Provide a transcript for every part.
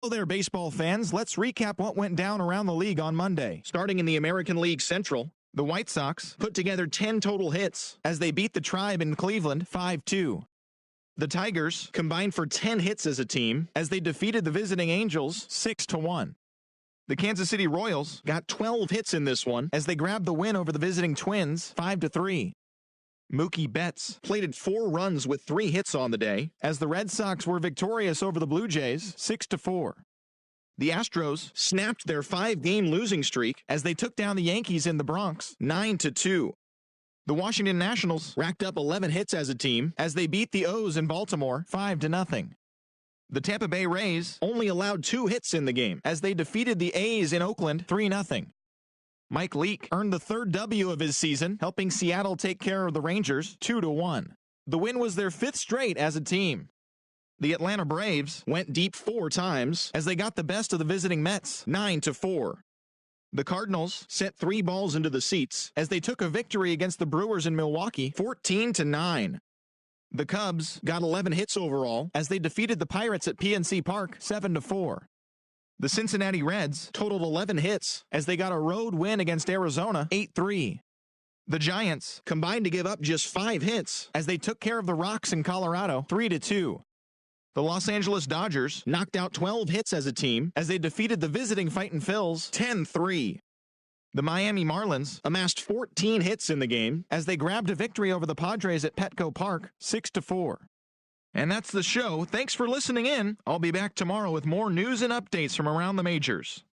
Hello there, baseball fans. Let's recap what went down around the league on Monday. Starting in the American League Central, the White Sox put together 10 total hits as they beat the Tribe in Cleveland 5-2. The Tigers combined for 10 hits as a team as they defeated the visiting Angels 6-1. The Kansas City Royals got 12 hits in this one as they grabbed the win over the visiting Twins 5-3. Mookie Betts plated 4 runs with 3 hits on the day as the Red Sox were victorious over the Blue Jays 6-4. The Astros snapped their 5-game losing streak as they took down the Yankees in the Bronx 9-2. The Washington Nationals racked up 11 hits as a team as they beat the O's in Baltimore 5-0. The Tampa Bay Rays only allowed 2 hits in the game as they defeated the A's in Oakland 3-0. Mike Leake earned the 3rd W of his season, helping Seattle take care of the Rangers 2-1. The win was their 5th straight as a team. The Atlanta Braves went deep 4 times as they got the best of the visiting Mets 9-4. The Cardinals sent 3 balls into the seats as they took a victory against the Brewers in Milwaukee 14-9. The Cubs got 11 hits overall as they defeated the Pirates at PNC Park 7-4. The Cincinnati Reds totaled 11 hits as they got a road win against Arizona 8-3. The Giants combined to give up just 5 hits as they took care of the Rocks in Colorado 3-2. The Los Angeles Dodgers knocked out 12 hits as a team as they defeated the visiting Fightin' Phils 10-3. The Miami Marlins amassed 14 hits in the game as they grabbed a victory over the Padres at Petco Park 6-4. And that's the show. Thanks for listening in. I'll be back tomorrow with more news and updates from around the majors.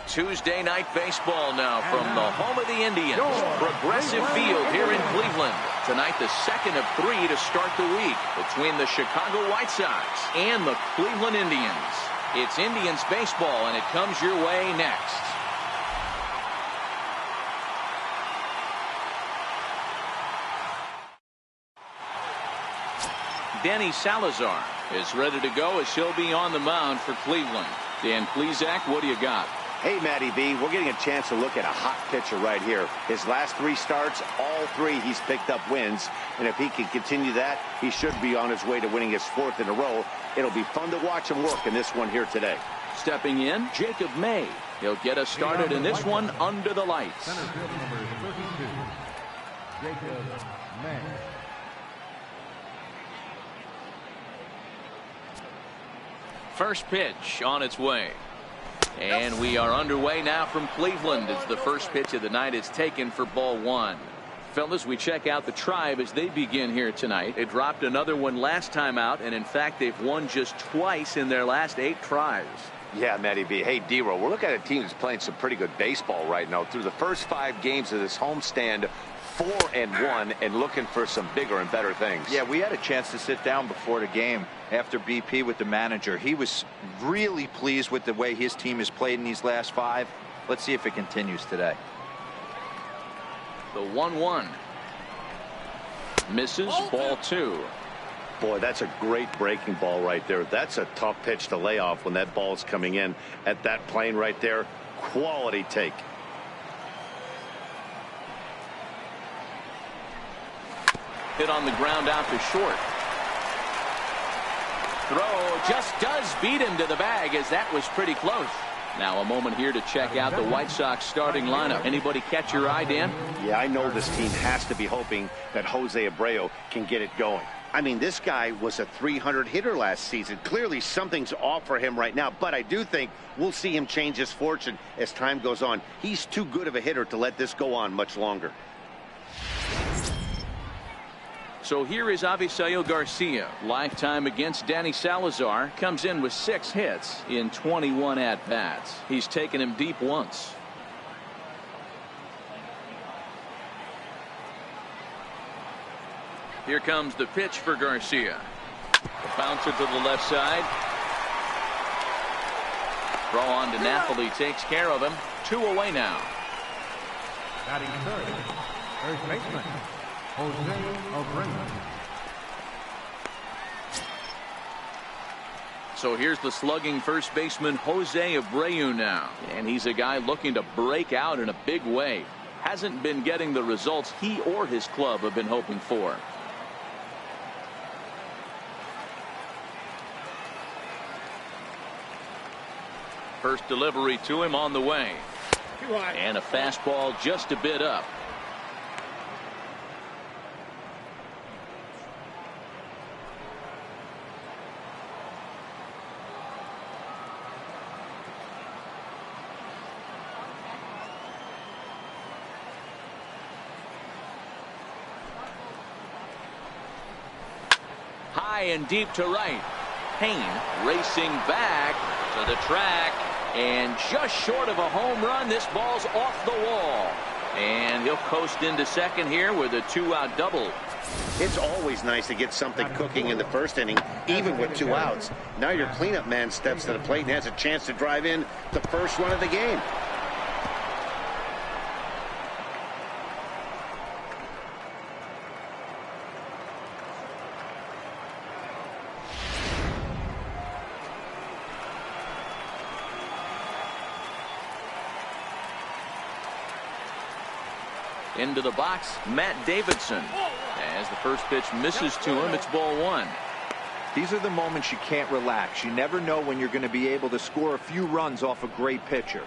Tuesday night baseball now from the home of the Indians, Progressive Field here in Cleveland. Tonight, the second of 3 to start the week between the Chicago White Sox and the Cleveland Indians. It's Indians baseball, and it comes your way next. Danny Salazar is ready to go as he'll be on the mound for Cleveland. Dan Plesac, what do you got? Hey, Matty V, we're getting a chance to look at a hot pitcher right here. His last 3 starts, all 3 he's picked up wins. And if he can continue that, he should be on his way to winning his 4th in a row. It'll be fun to watch him work in this one here today. Stepping in, Jacob May. He'll get us started in this one under the lights. Center field number 32, Jacob May. First pitch on its way. And we are underway now from Cleveland as the first pitch of the night is taken for ball 1. Fellas, we check out the Tribe as they begin here tonight. They dropped another one last time out, and in fact, they've won just twice in their last 8 tries. Yeah, Matty V. Hey, D-Row, we're looking at a team that's playing some pretty good baseball right now. Through the first 5 games of this homestand, 4-1 and looking for some bigger and better things. Yeah, we had a chance to sit down before the game after BP with the manager. He was really pleased with the way his team has played in these last 5. Let's see if it continues today. The 1-1. Misses. Ball 2. Boy, that's a great breaking ball right there. That's a tough pitch to lay off when that ball's coming in at that plane right there. Quality take. Hit on the ground out to short. Throw just does beat him to the bag, as that was pretty close. Now a moment here to check out the White Sox starting lineup. Anybody catch your eye, Dan? Yeah, I know this team has to be hoping that Jose Abreu can get it going. I mean, this guy was a 300 hitter last season. Clearly something's off for him right now, but I do think we'll see him change his fortune as time goes on. He's too good of a hitter to let this go on much longer. So here is Avisail Garcia. Lifetime against Danny Salazar. Comes in with 6 hits in 21 at-bats. He's taken him deep once. Here comes the pitch for Garcia. The bouncer to the left side. Throw on to Napoli takes care of him. 2 away now. Batting third, first baseman, Jose Abreu. So here's the slugging first baseman Jose Abreu now. And he's a guy looking to break out in a big way. Hasn't been getting the results he or his club have been hoping for. First delivery to him on the way. And a fastball just a bit up. High and deep to right. Payne racing back to the track. And just short of a home run, this ball's off the wall. And he'll coast into second here with a 2-out double. It's always nice to get something cooking in the first inning, even with 2 outs. Now your cleanup man steps to the plate and has a chance to drive in the first run of the game. Into the box, Matt Davidson. As the first pitch misses to him, it's ball 1. These are the moments you can't relax. You never know when you're going to be able to score a few runs off a great pitcher.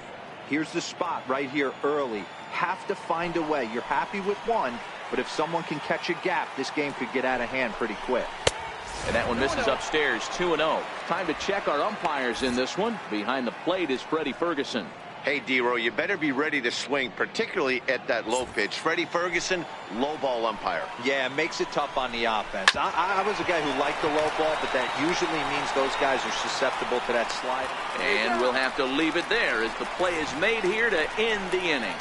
Here's the spot right here early. Have to find a way. You're happy with 1, but if someone can catch a gap, this game could get out of hand pretty quick. And that one misses upstairs, 2-0. Time to check our umpires in this one. Behind the plate is Freddie Ferguson. Hey, D-Row, you better be ready to swing, particularly at that low pitch. Freddie Ferguson, low ball umpire. Yeah, it makes it tough on the offense. I was a guy who liked the low ball, but that usually means those guys are susceptible to that slide. And we'll have to leave it there as the play is made here to end the inning.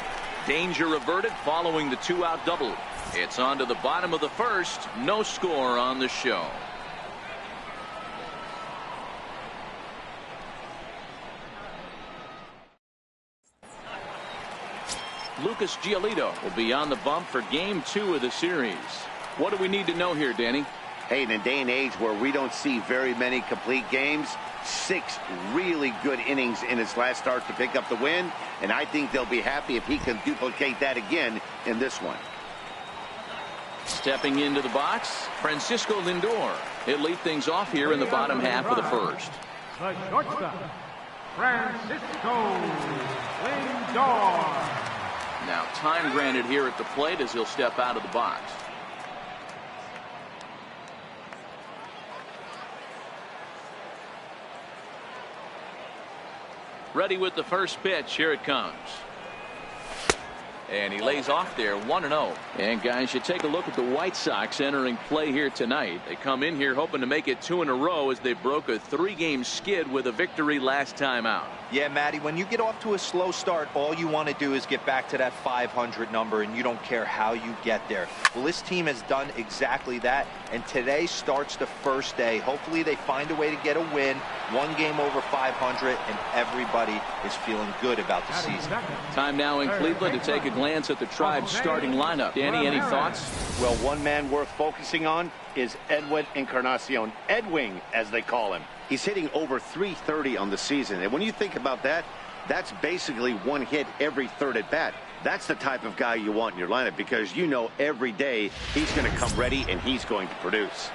Danger averted following the 2-out double. It's on to the bottom of the first. No score on the show. Lucas Giolito will be on the bump for game 2 of the series. What do we need to know here, Danny? Hey, in a day and age where we don't see very many complete games, 6 really good innings in his last start to pick up the win, and I think they'll be happy if he can duplicate that again in this one. Stepping into the box, Francisco Lindor. He'll lead things off here in the bottom half of the first. The shortstop, Francisco Lindor. Now time granted here at the plate as he'll step out of the box. Ready with the first pitch. Here it comes. And he lays off there, 1-0. And guys, you take a look at the White Sox entering play here tonight. They come in here hoping to make it 2 in a row as they broke a 3-game skid with a victory last time out. Yeah, Matty, when you get off to a slow start, all you want to do is get back to that 500 number, and you don't care how you get there. Well, this team has done exactly that, and today starts the first day. Hopefully they find a way to get a win, 1 game over 500, and everybody is feeling good about the season. Time now in Cleveland to take a glance at the Tribe's starting lineup. Danny, any thoughts? Well, one man worth focusing on is Edwin Encarnacion. Edwing, as they call him. He's hitting over .330 on the season. And when you think about that, that's basically one hit every third at bat. That's the type of guy you want in your lineup because you know every day he's going to come ready and he's going to produce.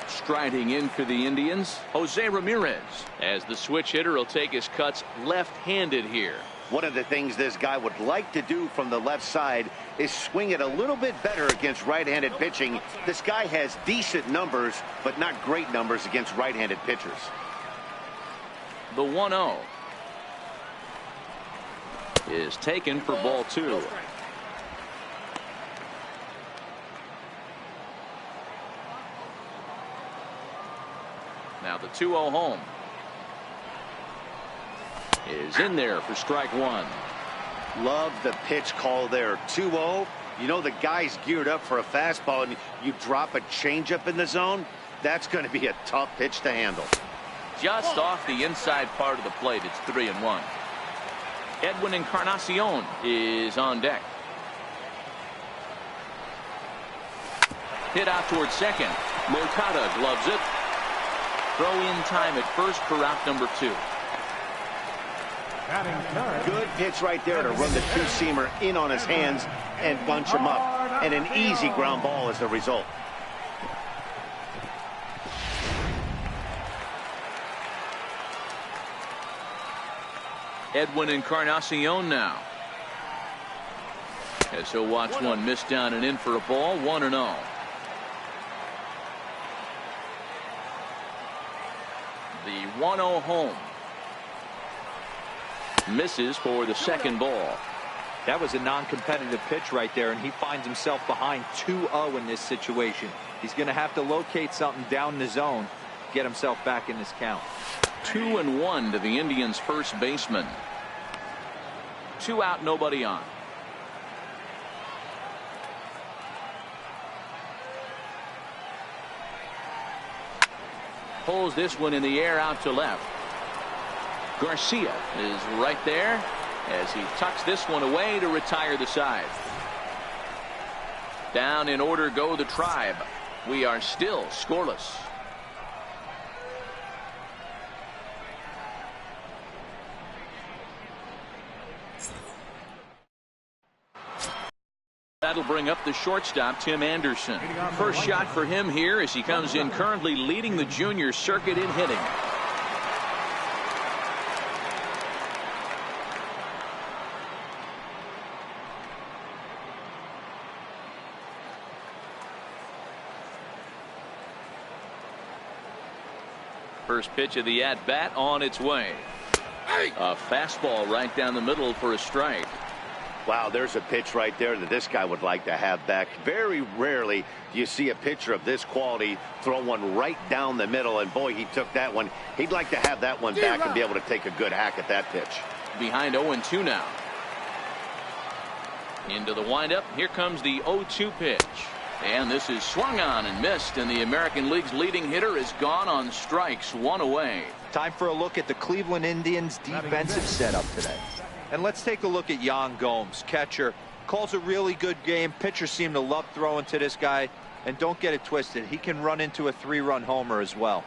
Striding in for the Indians, Jose Ramirez, as the switch hitter will take his cuts left-handed here. One of the things this guy would like to do from the left side is swing it a little bit better against right-handed pitching. This guy has decent numbers, but not great numbers against right-handed pitchers. The 1-0 is taken for ball 2. Now the 2-0 home is in there for strike 1. Love the pitch call there. 2-0. You know the guy's geared up for a fastball and you drop a changeup in the zone. That's going to be a tough pitch to handle. Just off the inside part of the plate. It's 3-1. Edwin Encarnacion is on deck. Hit out towards second. Moncada gloves it. Throw in time at first for out number 2. Good pitch right there to run the two-seamer in on his hands and bunch him up. And an easy ground ball as the result. Edwin Encarnacion now. As he'll watch one miss down and in for a ball. 1-0. The 1-0 home. Misses for the second ball. That was a non-competitive pitch right there, and he finds himself behind 2-0 in this situation. He's going to have to locate something down the zone, get himself back in this count. 2-1 to the Indians' first baseman. 2 out, nobody on. Pulls this one in the air out to left. Garcia is right there as he tucks this one away to retire the side. Down in order go the Tribe. We are still scoreless. That'll bring up the shortstop, Tim Anderson. First shot for him here as he comes in currently leading the junior circuit in hitting. First pitch of the at-bat on its way. A fastball right down the middle for a strike. Wow, there's a pitch right there that this guy would like to have back. Very rarely do you see a pitcher of this quality throw one right down the middle, and boy, he took that one. He'd like to have that one back and be able to take a good hack at that pitch. Behind 0-2 now. Into the windup. Here comes the 0-2 pitch. And this is swung on and missed, and the American League's leading hitter is gone on strikes, 1 away. Time for a look at the Cleveland Indians' defensive setup today. And let's take a look at Yan Gomes, catcher. Calls a really good game. Pitchers seem to love throwing to this guy. And don't get it twisted, he can run into a 3-run homer as well.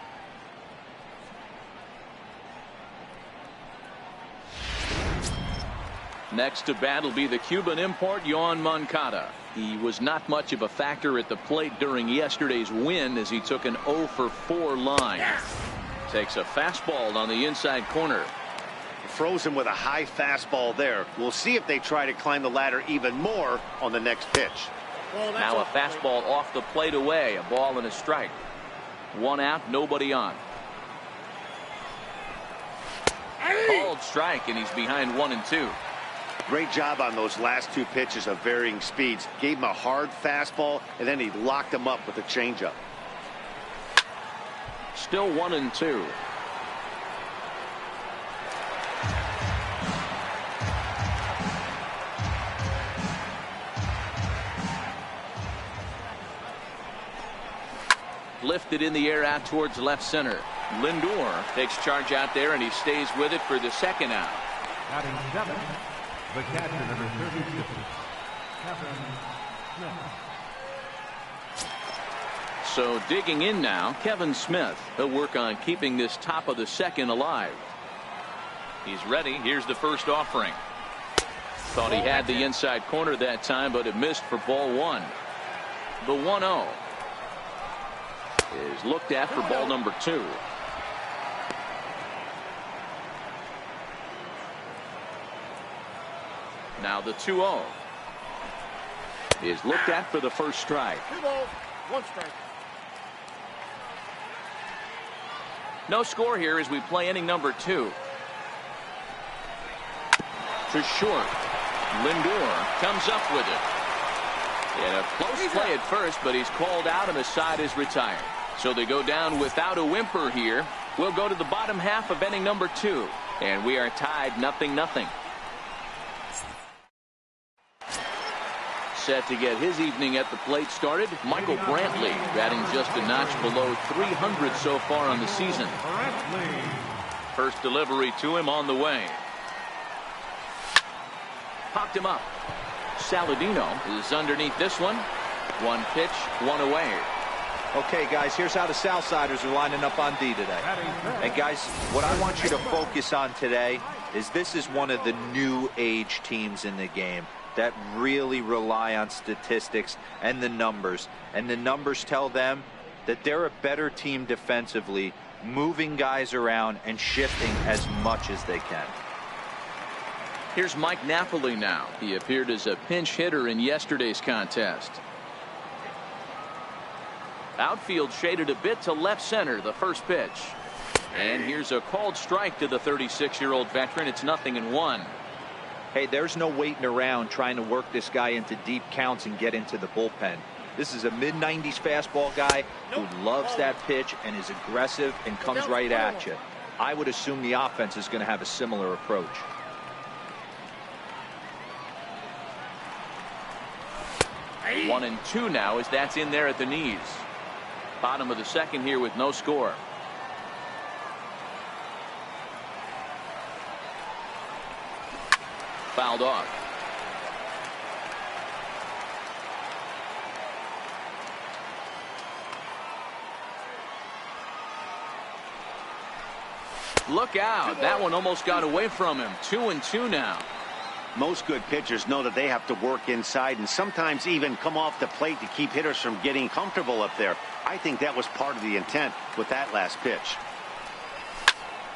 Next to bat will be the Cuban import, Yoan Moncada. He was not much of a factor at the plate during yesterday's win as he took an 0-for-4 line. Takes a fastball on the inside corner. Frozen with a high fastball there. We'll see if they try to climb the ladder even more on the next pitch. Now a fastball off the plate away. A ball and a strike. 1 out, nobody on. Called strike, and he's behind 1-2. Great job on those last 2 pitches of varying speeds. Gave him a hard fastball, and then he locked him up with a changeup. Still 1-2. Lifted in the air out towards left center. Lindor takes charge out there, and he stays with it for the second out. The catcher, number 36, Kevin Smith. So digging in now, Kevin Smith. He'll work on keeping this top of the second alive. He's ready. Here's the first offering. Thought he had the inside corner that time, but it missed for ball one. The 1-0 is looked at for ball number 2. Now the 2-0 is looked at for the first strike. 2 balls, 1 strike. No score here as we play inning number 2. To short. Lindor comes up with it. And a close play at first, but he's called out and the side is retired. So they go down without a whimper here. We'll go to the bottom half of inning number 2. And we are tied 0-0. Set to get his evening at the plate started, Michael Brantley, batting just a notch below 300 so far on the season. First delivery to him on the way. Popped him up. Saladino is underneath this one. 1 pitch, 1 away. Okay, guys, here's how the Southsiders are lining up on D today. And, guys, what I want you to focus on today is this is one of the new age teams in the game that really rely on statistics and the numbers. And the numbers tell them that they're a better team defensively, moving guys around and shifting as much as they can. Here's Mike Napoli now. He appeared as a pinch hitter in yesterday's contest. Outfield shaded a bit to left center, the first pitch. And here's a called strike to the 36-year-old veteran. It's 0-1. Hey, there's no waiting around trying to work this guy into deep counts and get into the bullpen. This is a mid-90s fastball guy who loves that pitch and is aggressive and comes right at you. I would assume the offense is going to have a similar approach. Hey. 1-2 now as that's in there at the knees. Bottom of the second here with no score. Fouled off. Look out. That one almost got away from him. 2-2 now. Most good pitchers know that they have to work inside and sometimes even come off the plate to keep hitters from getting comfortable up there. I think that was part of the intent with that last pitch.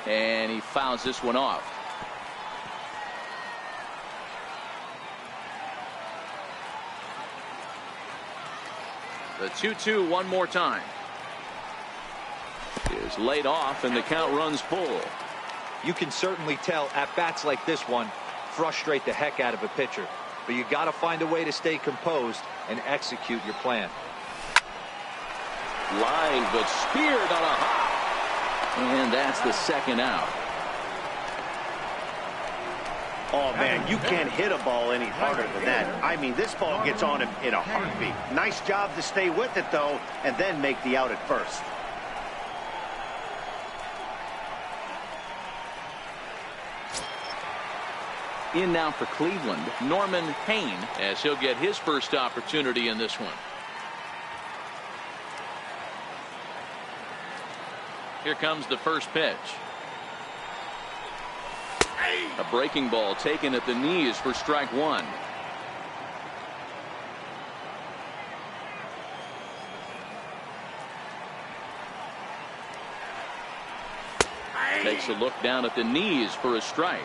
And he fouls this one off. The 2-2 one more time. Is laid off and the count runs full. You can certainly tell at bats like this one frustrate the heck out of a pitcher, but you got to find a way to stay composed and execute your plan. Line but speared on a hop, and that's the second out. Oh man, you can't hit a ball any harder than that. I mean, this ball gets on him in a heartbeat. Nice job to stay with it though and then make the out at first. In now for Cleveland, Norman Payne, as he'll get his first opportunity in this one. Here comes the first pitch. A breaking ball taken at the knees for strike one. Takes a look down at the knees for a strike.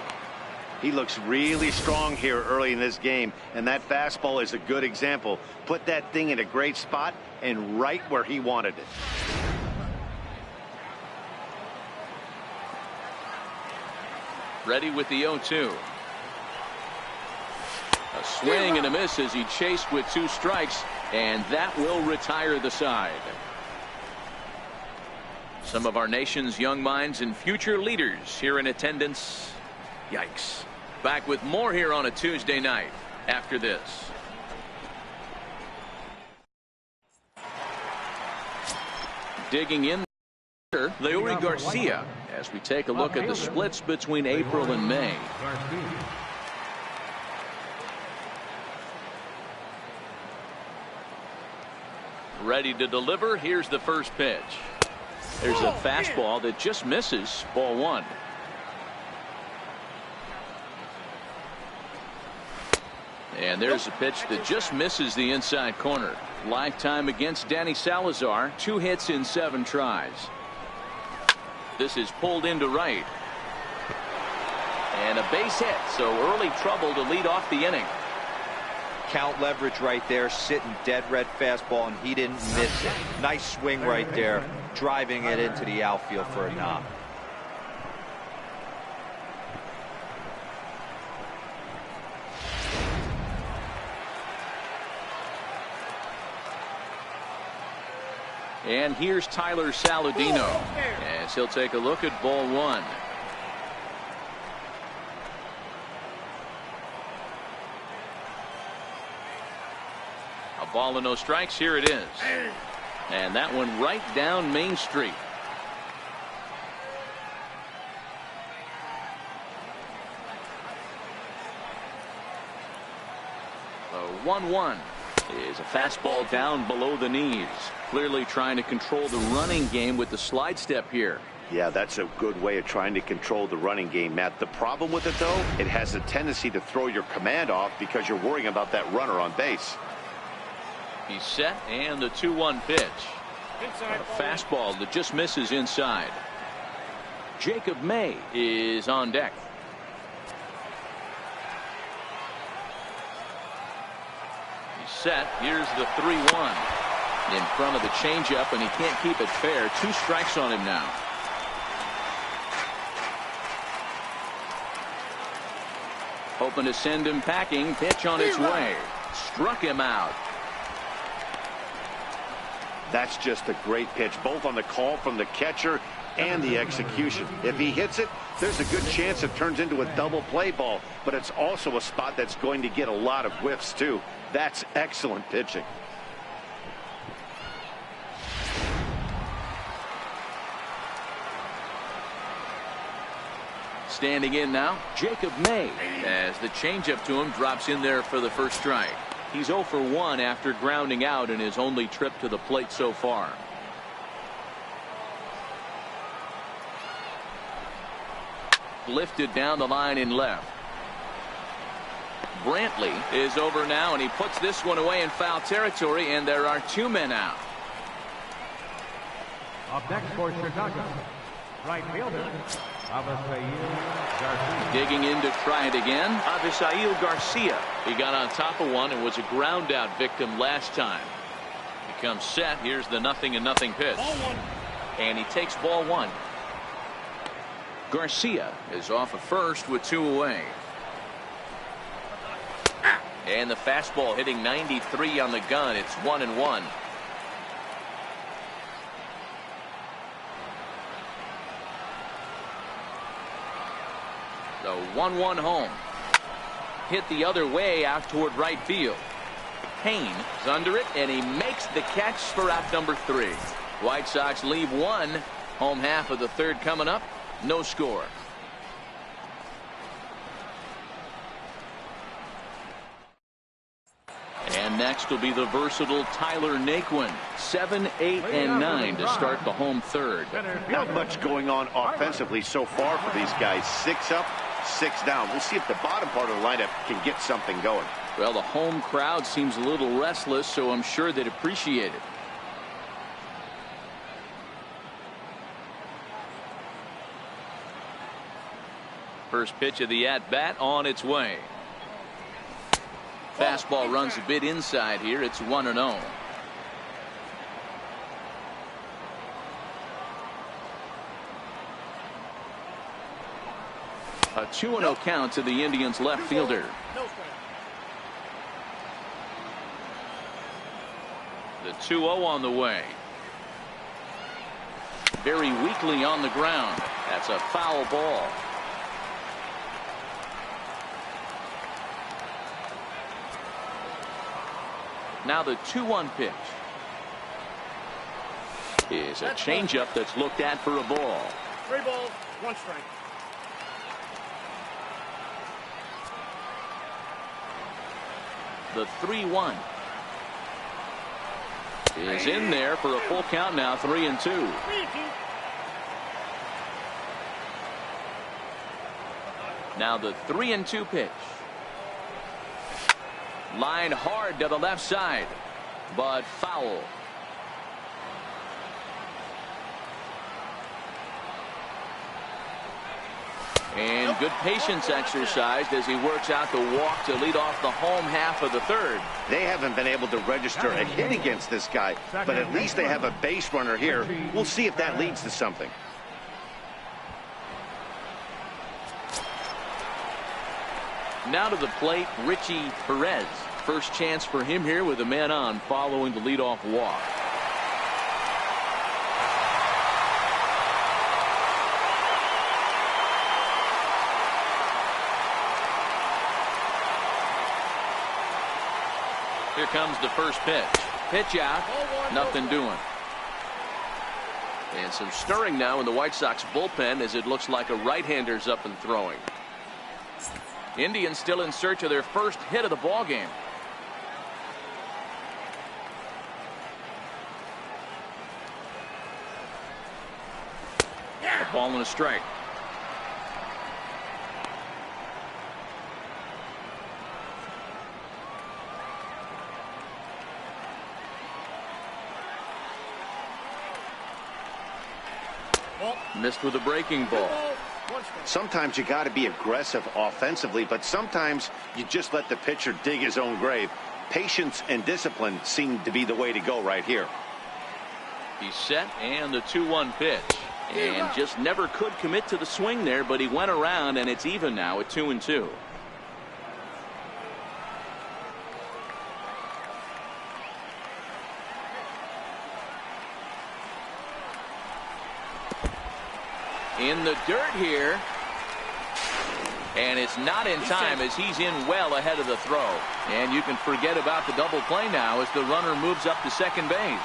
He looks really strong here early in this game, and that fastball is a good example. Put that thing in a great spot and right where he wanted it. Ready with the 0-2. A swing and a miss as he chased with 2 strikes, and that will retire the side. Some of our nation's young minds and future leaders here in attendance. Yikes. Back with more here on a Tuesday night after this. Digging in, Leury Garcia, as we take a look at the splits between April and May. Ready to deliver. Here's the first pitch. There's a fastball that just misses. Ball one. And there's a pitch that just misses the inside corner. Lifetime against Danny Salazar. 2 hits in 7 tries. This is pulled into right. And a base hit. So early trouble to lead off the inning. Count leverage right there, sitting dead red fastball, and he didn't miss it. Nice swing right there, driving it into the outfield for a knock. And here's Tyler Saladino as he'll take a look at ball one. A ball and no strikes. Here it is. And that one right down Main Street. The 1-1 is a fastball down below the knees. Clearly trying to control the running game with the slide step here. Yeah, that's a good way of trying to control the running game, Matt. The problem with it, though, it has a tendency to throw your command off because you're worrying about that runner on base. He's set, and the 2-1 pitch. A fastball that just misses inside. Jacob May is on deck. He's set. Here's the 3-1. In front of the changeup, and he can't keep it fair. 2 strikes on him now. Hoping to send him packing. Pitch on its way. Struck him out. That's just a great pitch, both on the call from the catcher and the execution. If he hits it, there's a good chance it turns into a double play ball, but it's also a spot that's going to get a lot of whiffs too. That's excellent pitching. Standing in now, Jacob May, as the changeup to him drops in there for the first strike. He's 0 for 1 after grounding out in his only trip to the plate so far. Lifted down the line in left. Brantley is over now, and he puts this one away in foul territory, and there are 2 men out. Up next for Chicago, right fielder, Avisail Garcia. Digging in to try it again, Avisail Garcia. He got on top of one and was a ground out victim last time. He comes set. Here's the 0-0 pitch. And he takes ball 1. Garcia is off of first with 2 away. And the fastball hitting 93 on the gun. It's 1-1. The 1-1 home. Hit the other way out toward right field. Payne is under it, and he makes the catch for out number 3. White Sox leave 1. Home half of the 3rd coming up. No score. And next will be the versatile Tyler Naquin. 7, 8, and 9 to start the home 3rd. Not much going on offensively so far for these guys. 6 up, 6 down. We'll see if the bottom part of the lineup can get something going. Well, the home crowd seems a little restless, so I'm sure they'd appreciate it. First pitch of the at-bat on its way. Fastball runs a bit inside here. It's 1-0. A 2-0 count to the Indians left fielder. The 2-0 on the way. Very weakly on the ground. That's a foul ball. Now the 2-1 pitch is a changeup that's looked at for a ball. 3 balls, 1 strike. The 3-1. is in there for a full count now, 3-2. Now the 3-2 pitch. Line hard to the left side, but foul. And good patience exercised as he works out the walk to lead off the home half of the third. They haven't been able to register a hit against this guy, but at least they have a base runner here. We'll see if that leads to something. Now to the plate, Richie Perez. First chance for him here with a man on following the leadoff walk. Here comes the first pitch. Pitch out. Nothing doing. And some stirring now in the White Sox bullpen as it looks like a right-hander's up and throwing. Indians still in search of their first hit of the ball game. A ball and a strike. Missed with a breaking ball. Sometimes you got to be aggressive offensively, but sometimes you just let the pitcher dig his own grave. Patience and discipline seem to be the way to go right here. He's set, and the 2-1 pitch. And just never could commit to the swing there, but he went around, and it's even now at 2-2. In the dirt here, and it's not in time as he's in well ahead of the throw. And you can forget about the double play now as the runner moves up to second base.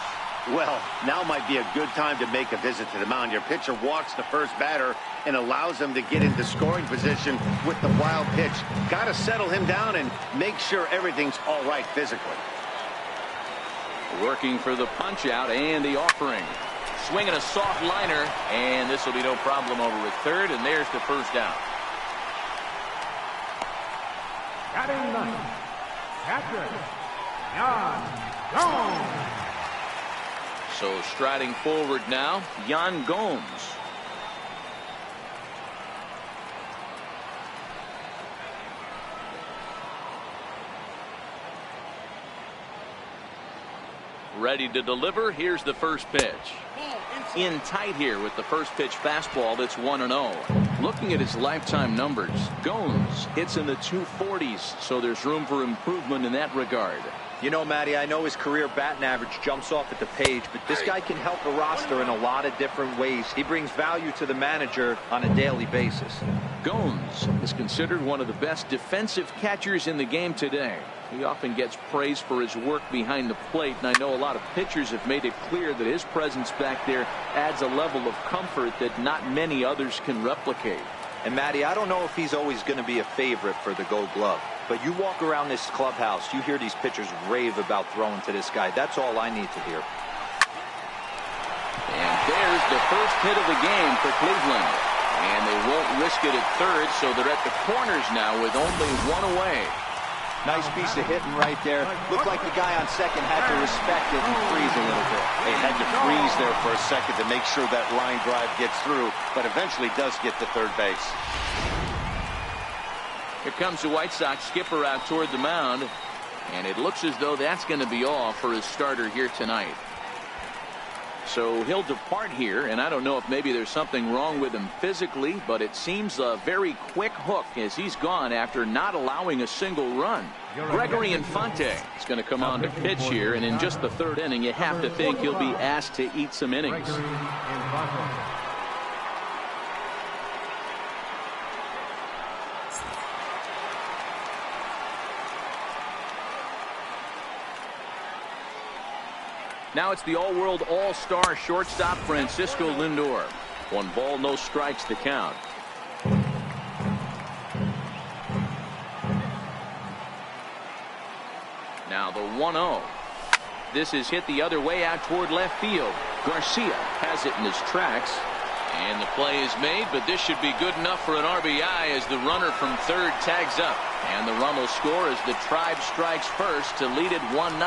Well, now might be a good time to make a visit to the mound. Your pitcher walks the first batter and allows him to get into scoring position with the wild pitch. Got to settle him down and make sure everything's all right physically. Working for the punch out and the offering. Swinging a soft liner, and this will be no problem over at third, and there's the first down. Batting ninth, Patrick Yan Gomes. So striding forward now, Yan Gomes. Ready to deliver. Here's the first pitch. In tight here with the first pitch fastball. That's 1-0. Looking at his lifetime numbers, Gomes hits in the 240s, so there's room for improvement in that regard. You know, Matty, I know his career batting average jumps off at the page, but this guy can help the roster in a lot of different ways. He brings value to the manager on a daily basis. Gomes is considered one of the best defensive catchers in the game today. He often gets praise for his work behind the plate, and I know a lot of pitchers have made it clear that his presence back there adds a level of comfort that not many others can replicate. And Matty, I don't know if he's always going to be a favorite for the Gold Glove, but you walk around this clubhouse, you hear these pitchers rave about throwing to this guy. That's all I need to hear. And there's the first hit of the game for Cleveland. And they won't risk it at third, so they're at the corners now with only one away. Nice piece of hitting right there. Looked like the guy on second had to respect it and freeze a little bit. They had to freeze there for a second to make sure that line drive gets through, but eventually does get to third base. Here comes the White Sox skipper out toward the mound, and it looks as though that's going to be all for his starter here tonight. So he'll depart here, and I don't know if maybe there's something wrong with him physically, but it seems a very quick hook as he's gone after not allowing a single run. Gregory Infante is going to come on to pitch here, and in just the third inning, you have to think he'll be asked to eat some innings. Now it's the all-world all-star shortstop Francisco Lindor. 1 ball, no strikes to count. Now the 1-0. this is hit the other way out toward left field. Garcia has it in his tracks. And the play is made, but this should be good enough for an RBI as the runner from third tags up. And the run will score as the Tribe strikes first to lead it 1-0.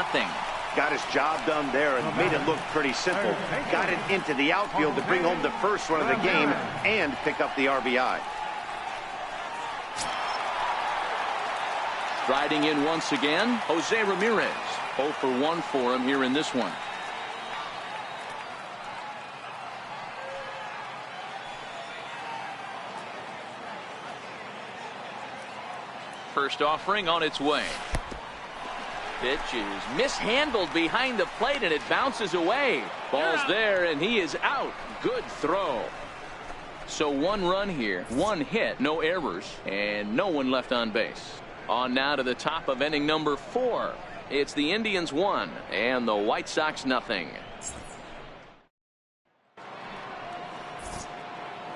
Got his job done there and made it look pretty simple. Got it into the outfield to bring home the first run of the game and pick up the RBI. Riding in once again, Jose Ramirez. 0 for 1 for him here in this one. First offering on its way. Pitch is mishandled behind the plate and it bounces away. Ball's there and he is out. Good throw. So 1 run here, 1 hit, no errors, and no one left on base. On now to the top of inning number 4. It's the Indians 1 and the White Sox nothing.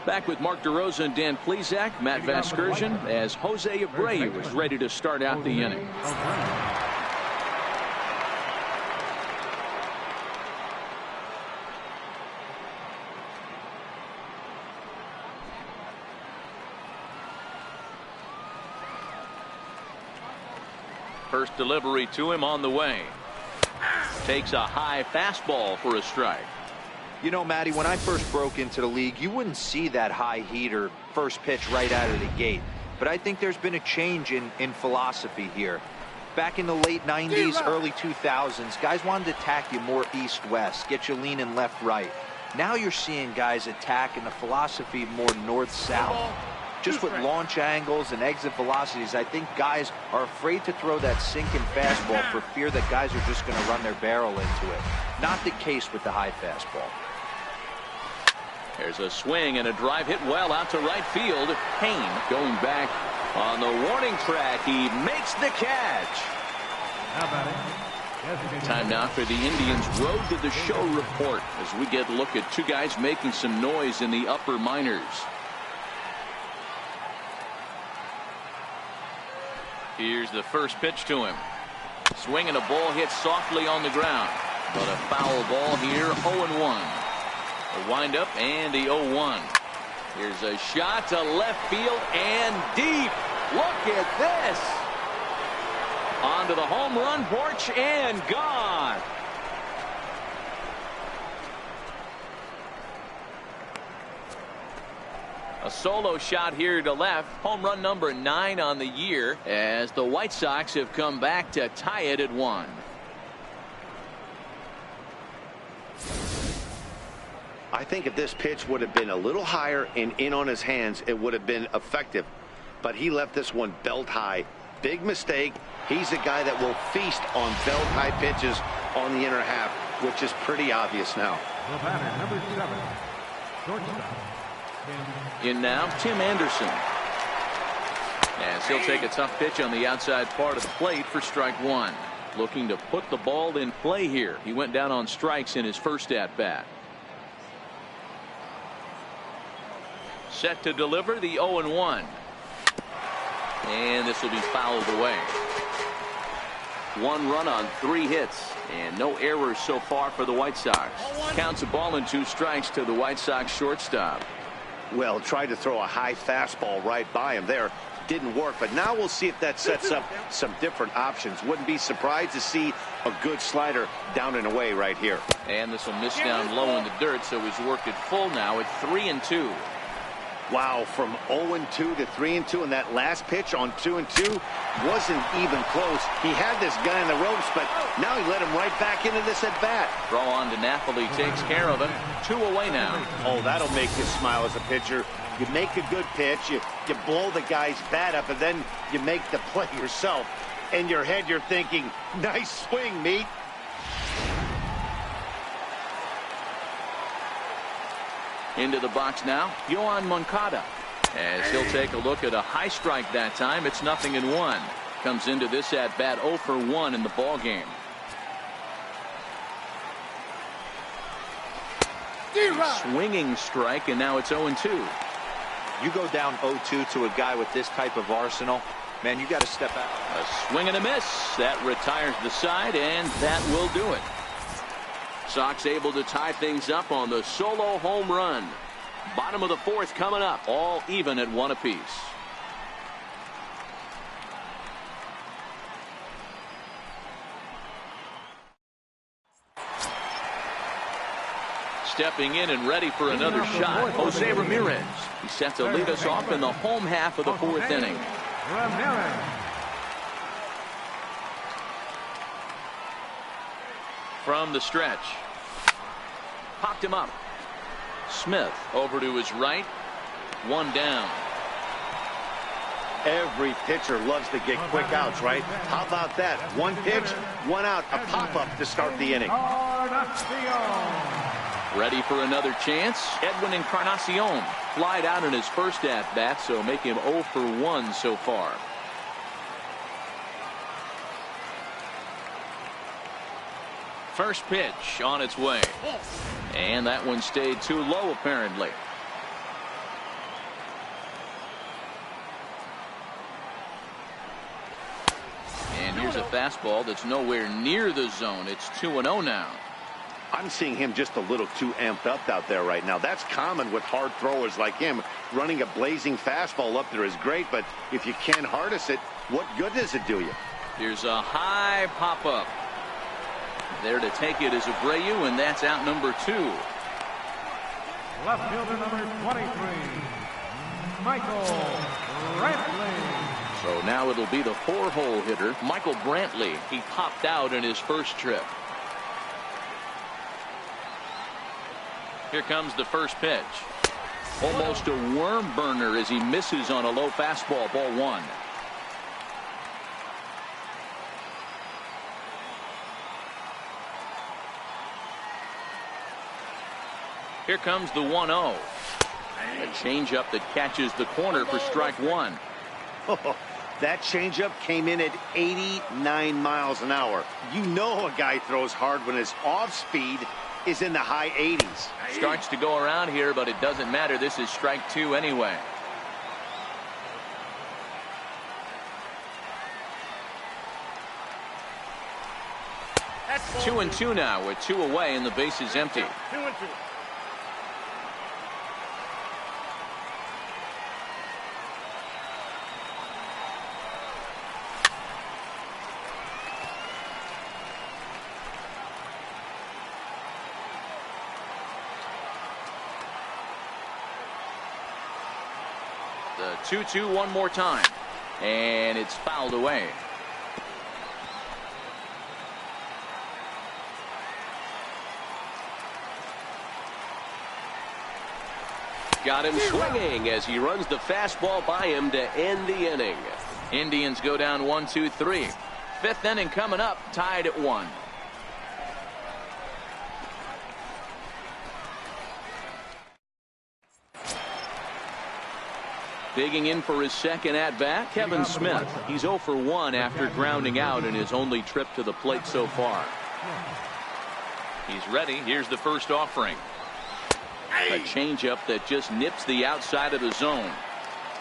Back with Mark DeRosa and Dan Plesac, Matt Vasgersian, as Jose Abreu is ready to start out the inning. First delivery to him on the way. Takes a high fastball for a strike. You know, Matty, when I first broke into the league, you wouldn't see that high heater first pitch right out of the gate. But I think there's been a change in philosophy here. Back in the late 90s, early 2000s, guys wanted to attack you more east-west, get you leaning left-right. Now you're seeing guys attack in the philosophy more north-south. Just with launch angles and exit velocities, I think guys are afraid to throw that sinking fastball for fear that guys are just going to run their barrel into it. Not the case with the high fastball. There's a swing and a drive hit well out to right field. Payne going back on the warning track. He makes the catch. How about it? Time now for the Indians Road to the Show report as we get a look at 2 guys making some noise in the upper minors. Here's the first pitch to him. Swinging, a ball hit softly on the ground. But a foul ball here, 0-1. A windup and the 0-1. Here's a shot to left field and deep. Look at this. Onto the home run porch and gone. A solo shot here to left. Home run number 9 on the year as the White Sox have come back to tie it at 1. I think if this pitch would have been a little higher and in on his hands, it would have been effective. But he left this one belt high. Big mistake. He's a guy that will feast on belt high pitches on the inner half, which is pretty obvious now. The batter, number 7, shortstop. In now, Tim Anderson. As he'll take a tough pitch on the outside part of the plate for strike 1. Looking to put the ball in play here. He went down on strikes in his first at bat. Set to deliver the 0-1. And this will be fouled away. 1 run on 3 hits and no errors so far for the White Sox. Counts a ball and 2 strikes to the White Sox shortstop. Well, tried to throw a high fastball right by him there. Didn't work, but now we'll see if that sets up some different options. Wouldn't be surprised to see a good slider down and away right here. And this will miss down low in the dirt, so he's worked it full now at 3-2. Wow, from 0-2 to 3-2, and that last pitch on 2-2 wasn't even close. He had this guy in the ropes, but now he let him right back into this at bat. Throw on to Napoli, takes care of him. 2 away now. Oh, that'll make you smile as a pitcher. You make a good pitch, you blow the guy's bat up, and then you make the play yourself. In your head, you're thinking, nice swing, meat. Into the box now, Yoan Moncada. As he'll take a look at a high strike that time. It's 0-1. Comes into this at bat 0 for 1 in the ball game. Swinging strike, and now it's 0-2. You go down 0-2 to a guy with this type of arsenal, man, you got to step out. A swing and a miss. That retires the side, and that will do it. Sox able to tie things up on the solo home run. Bottom of the fourth coming up, all even at 1 apiece. Stepping in and ready for another shot, Jose Ramirez. He's set to lead us off in the home half of the fourth inning. From the stretch. Popped him up. Smith over to his right. 1 down. Every pitcher loves to get quick outs, right? How about that? 1 pitch, 1 out, a pop-up to start the inning. Ready for another chance. Edwin Encarnacion flied out in his first at-bat, so make him 0 for 1 so far. First pitch on its way. And that one stayed too low, apparently. And here's a fastball that's nowhere near the zone. It's 2-0 now. I'm seeing him just a little too amped up out there right now. That's common with hard throwers like him. Running a blazing fastball up there is great, but if you can't harness it, what good does it do you? Here's a high pop-up. There to take it is Abreu, and that's out number 2. Left fielder number 23, Michael Brantley. So now it'll be the 4-hole hitter, Michael Brantley. He popped out in his first trip. Here comes the first pitch. Almost a worm burner as he misses on a low fastball, ball 1. Here comes the 1-0. A changeup that catches the corner for strike 1. That changeup came in at 89 miles an hour. You know a guy throws hard when his off speed is in the high 80s. Starts to go around here, but it doesn't matter. This is strike 2 anyway. That's 2-2 now with 2 away and the base is empty. 2-2. The 2-2 one more time, and it's fouled away. Got him swinging as he runs the fastball by him to end the inning. Indians go down 1-2-3. 5th inning coming up, tied at 1. Digging in for his second at-bat, Kevin Smith. He's 0 for 1 after grounding out in his only trip to the plate so far. He's ready. Here's the first offering. A changeup that just nips the outside of the zone.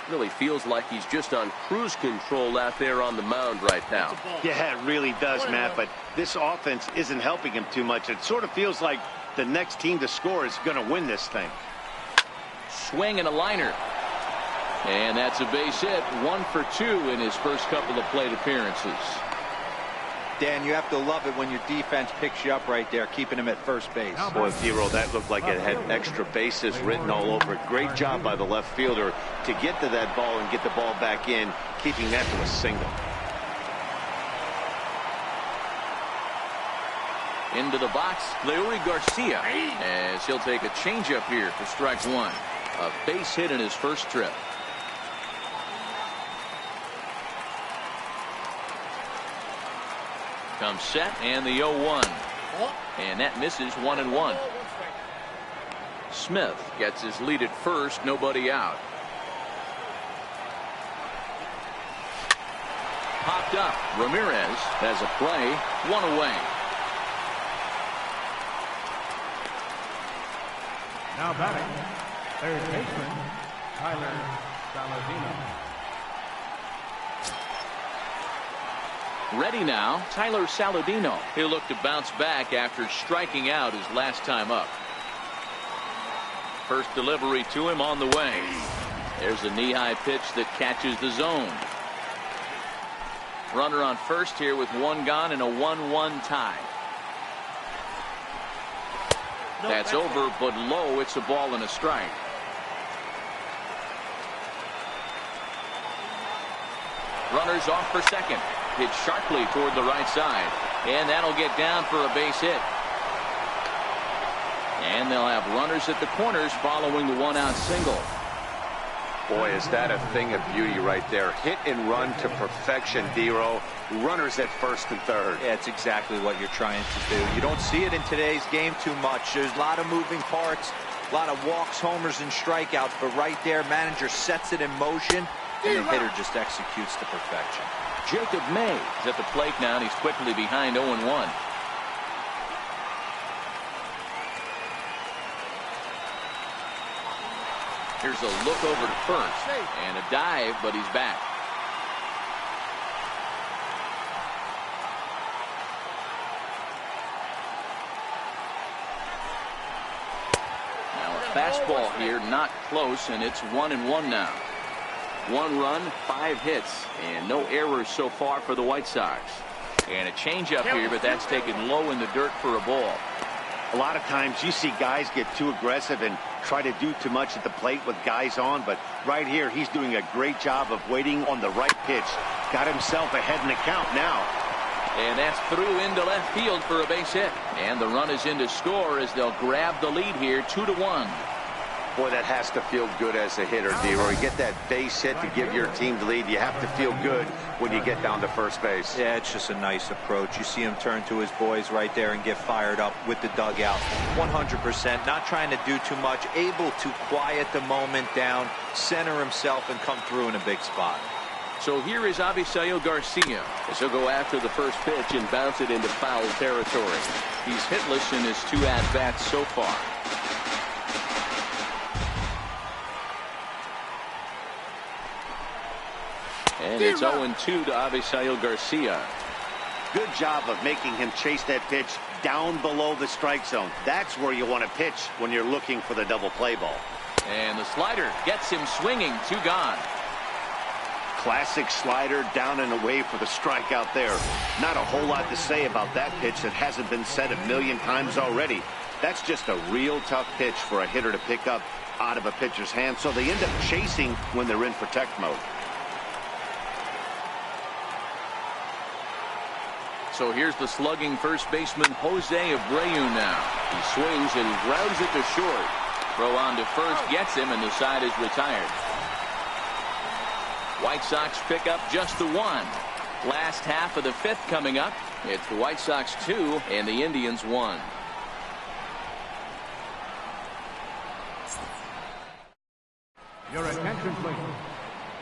Really feels like he's just on cruise control out there on the mound right now. Yeah, it really does, Matt, but this offense isn't helping him too much. It sort of feels like the next team to score is going to win this thing. Swing and a liner. And that's a base hit. 1 for 2 in his first couple of plate appearances. Dan, you have to love it when your defense picks you up right there, keeping him at first base. Boy, Zero, that looked like it had extra bases written all over it. Great job by the left fielder to get to that ball and get the ball back in, keeping that to a single. Into the box, Leury Garcia, as he'll take a changeup here for strike 1. A base hit in his first trip. Comes set and the 0-1. And that misses 1-1. Smith gets his lead at first, nobody out. Popped up. Ramirez has a play, 1 away. Now batting, third baseman, Tyler Saladino. Ready now, Tyler Saladino. He'll look to bounce back after striking out his last time up. First delivery to him on the way. There's a knee-high pitch that catches the zone. Runner on first here with one gone and a 1-1 tie. That's over, but low. It's a ball and a strike. Runners off for second. Hit sharply toward the right side. And that'll get down for a base hit. And they'll have runners at the corners following the one-out single. Boy, is that a thing of beauty right there. Hit and run to perfection, Dero. Runners at first and third. Yeah, it's exactly what you're trying to do. You don't see it in today's game too much. There's a lot of moving parts, a lot of walks, homers, and strikeouts. But right there, manager sets it in motion, and the hitter just executes to perfection. Jacob May is at the plate now, and he's quickly behind 0-1. Here's a look over to first and a dive, but he's back. Now a fastball here, not close, and it's 1-1 now. 1 run, 5 hits, and no errors so far for the White Sox. And a changeup here, but that's taken low in the dirt for a ball. A lot of times you see guys get too aggressive and try to do too much at the plate with guys on, but right here he's doing a great job of waiting on the right pitch. Got himself ahead in the count now. And that's through into left field for a base hit. And the run is in to score as they'll grab the lead here 2-1. Boy, that has to feel good as a hitter, Dero. You get that base hit to give your team the lead. You have to feel good when you get down to first base. Yeah, it's just a nice approach. You see him turn to his boys right there and get fired up with the dugout. 100%, not trying to do too much, able to quiet the moment down, center himself, and come through in a big spot. So here is Avisail Garcia as he'll go after the first pitch and bounce it into foul territory. He's hitless in his 2 at-bats so far. And it's 0-2 to Avisail Garcia. Good job of making him chase that pitch down below the strike zone. That's where you want to pitch when you're looking for the double play ball. And the slider gets him swinging. 2 gone. Classic slider down and away for the strikeout there. Not a whole lot to say about that pitch that hasn't been said a million times already. That's just a real tough pitch for a hitter to pick up out of a pitcher's hand, so they end up chasing when they're in protect mode. So here's the slugging first baseman Jose Abreu now. He swings and grounds it to short. Throw on to first gets him, and the side is retired. White Sox pick up just the 1. Last half of the 5th coming up. It's the White Sox 2 and the Indians 1. Your attention, please.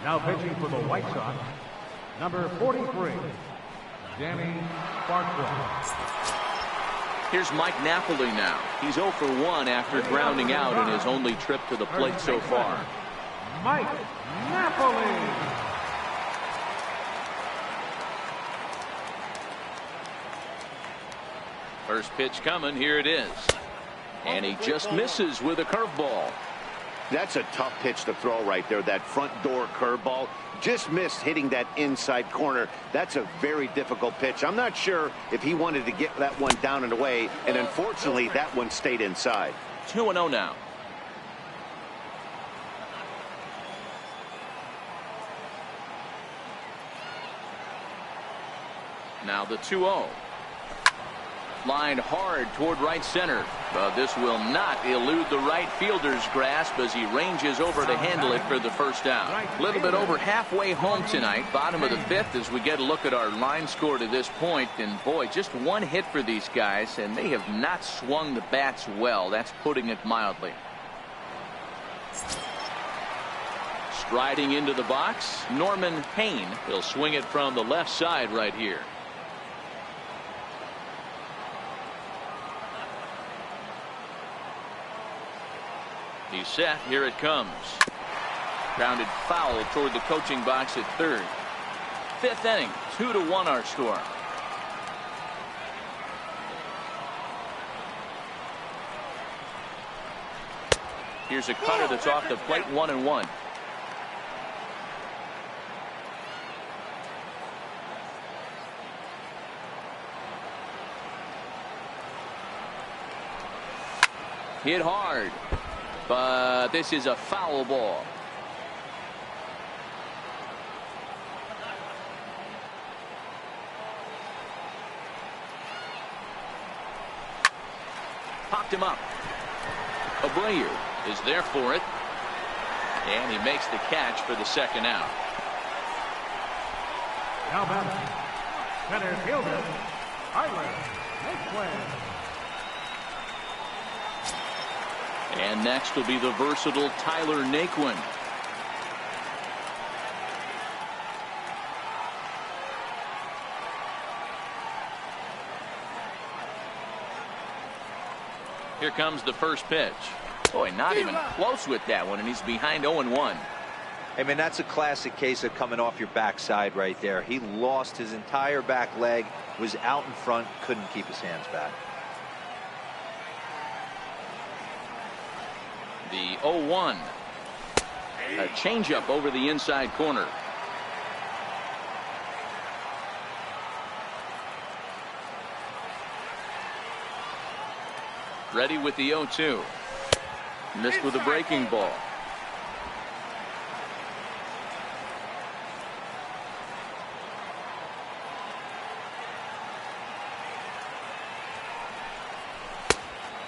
Now pitching for the White Sox, number 43. Danny Farquhar. Here's Mike Napoli now. He's 0 for 1 after grounding out in his only trip to the plate so far. Mike Napoli. First pitch coming. Here it is. And he just misses with a curveball. That's a tough pitch to throw right there. That front door curveball. Just missed hitting that inside corner. That's a very difficult pitch. I'm not sure if he wanted to get that one down and away, and unfortunately that one stayed inside. 2-0 now. Now the 2-0. Lined hard toward right center, but this will not elude the right fielder's grasp as he ranges over to handle it for the first down. A little bit over halfway home tonight, bottom of the 5th, as we get a look at our line score to this point. And boy, just 1 hit for these guys, and they have not swung the bats well. That's putting it mildly. Striding into the box, Norman Payne. He'll swing it from the left side right here. He's set. Here it comes. Grounded foul toward the coaching box at third. fifth inning. 2-1 our score. Here's a cutter that's off the plate. 1-1. Hit hard, but this is a foul ball. Popped him up. Abreu is there for it, and he makes the catch for the second out. Now batting, center fielder, Tyler Naquin. And next will be the versatile Tyler Naquin. Here comes the first pitch. Boy, not even close with that one, and he's behind 0-1. I mean, that's a classic case of coming off your backside right there. He lost his entire back leg, was out in front, couldn't keep his hands back. The 0-1. A changeup over the inside corner. Ready with the 0-2. Missed with a breaking ball.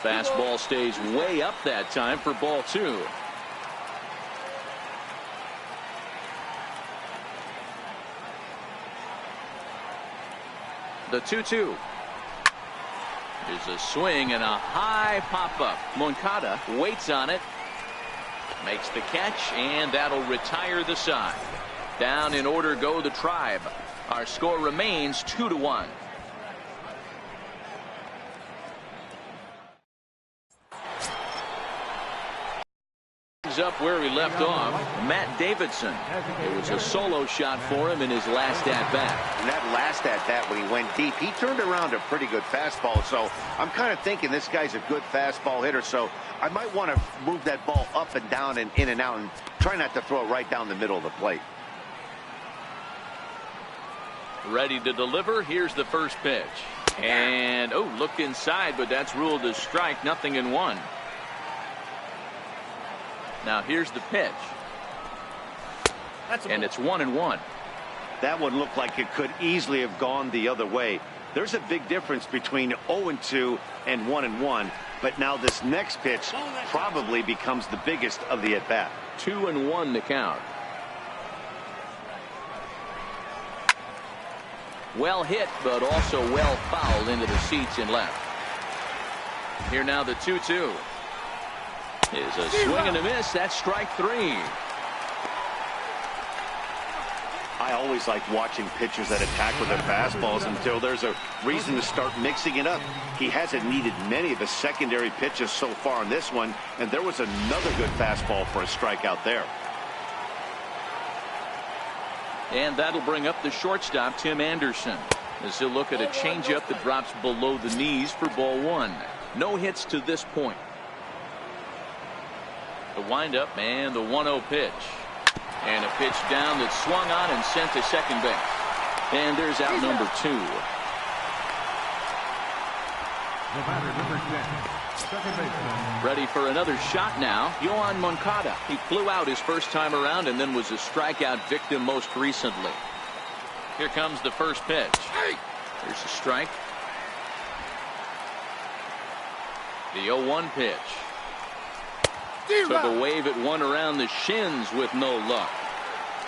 Fastball stays way up that time for ball 2. The 2-2 is a swing and a high pop-up. Moncada waits on it, makes the catch, and that'll retire the side. Down in order go the Tribe. Our score remains 2-1. Up where he left off. Matt Davidson. It was a solo shot for him in his last at-bat. And that last at-bat when he went deep, he turned around a pretty good fastball. So I'm kind of thinking this guy's a good fastball hitter. So I might want to move that ball up and down and in and out and try not to throw it right down the middle of the plate. Ready to deliver. Here's the first pitch. And, oh, looked inside, but that's ruled as strike. 0-1. Now here's the pitch. And it's 1-1. That one looked like it could easily have gone the other way. There's a big difference between 0-2 and 1-1. But now this next pitch probably becomes the biggest of the at-bat. 2-1 the count. Well hit, but also well fouled into the seats and left. Here now the 2-2. Is a swing and a miss. That's strike 3. I always like watching pitchers that attack with their fastballs until there's a reason to start mixing it up. He hasn't needed many of the secondary pitches so far in this one, and there was another good fastball for a strikeout there. And that'll bring up the shortstop, Tim Anderson, as he'll look at a changeup that drops below the knees for ball 1. No hits to this point. The windup and the 1-0 pitch. And a pitch down that swung on and sent to second base. And there's out number 2. The batter, number 10, second baseman. Ready for another shot now. Yoan Moncada. He flew out his first time around and then was a strikeout victim most recently. Here comes the first pitch. Here's a strike. The 0-1 pitch. Took a wave at one around the shins with no luck.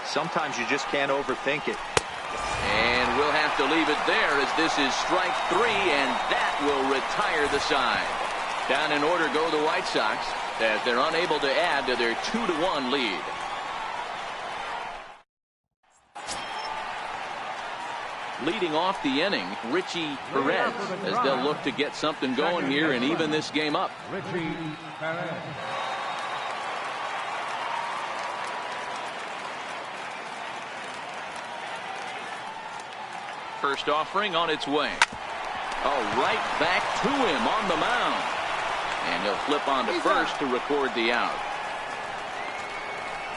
Sometimes you just can't overthink it. And we'll have to leave it there as this is strike 3, and that will retire the side. Down in order go the White Sox as they're unable to add to their 2-1 lead. Leading off the inning, Richie Perez, as they'll look to get something going here and even this game up. Richie Perez. First offering on its way. Oh, right back to him on the mound. And he'll flip on to first to record the out.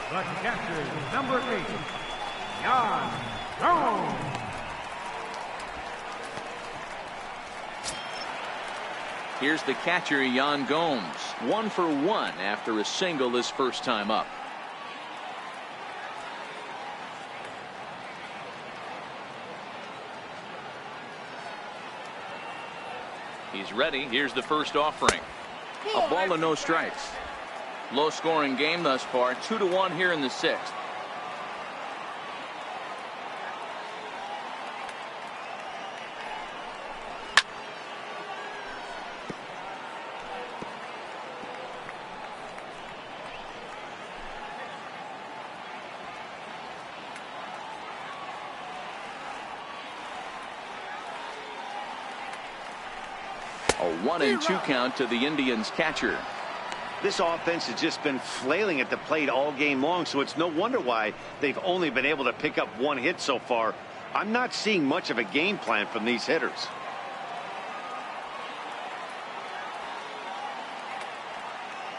The catcher, number 8, Yan Gomes. Here's the catcher, Yan Gomes. 1 for 1 after a single his first time up. He's ready. Here's the first offering. A ball and no strikes. Low scoring game thus far. 2-1 here in the 6th. A 1-2 count to the Indians catcher. This offense has just been flailing at the plate all game long, so it's no wonder why they've only been able to pick up 1 hit so far. I'm not seeing much of a game plan from these hitters.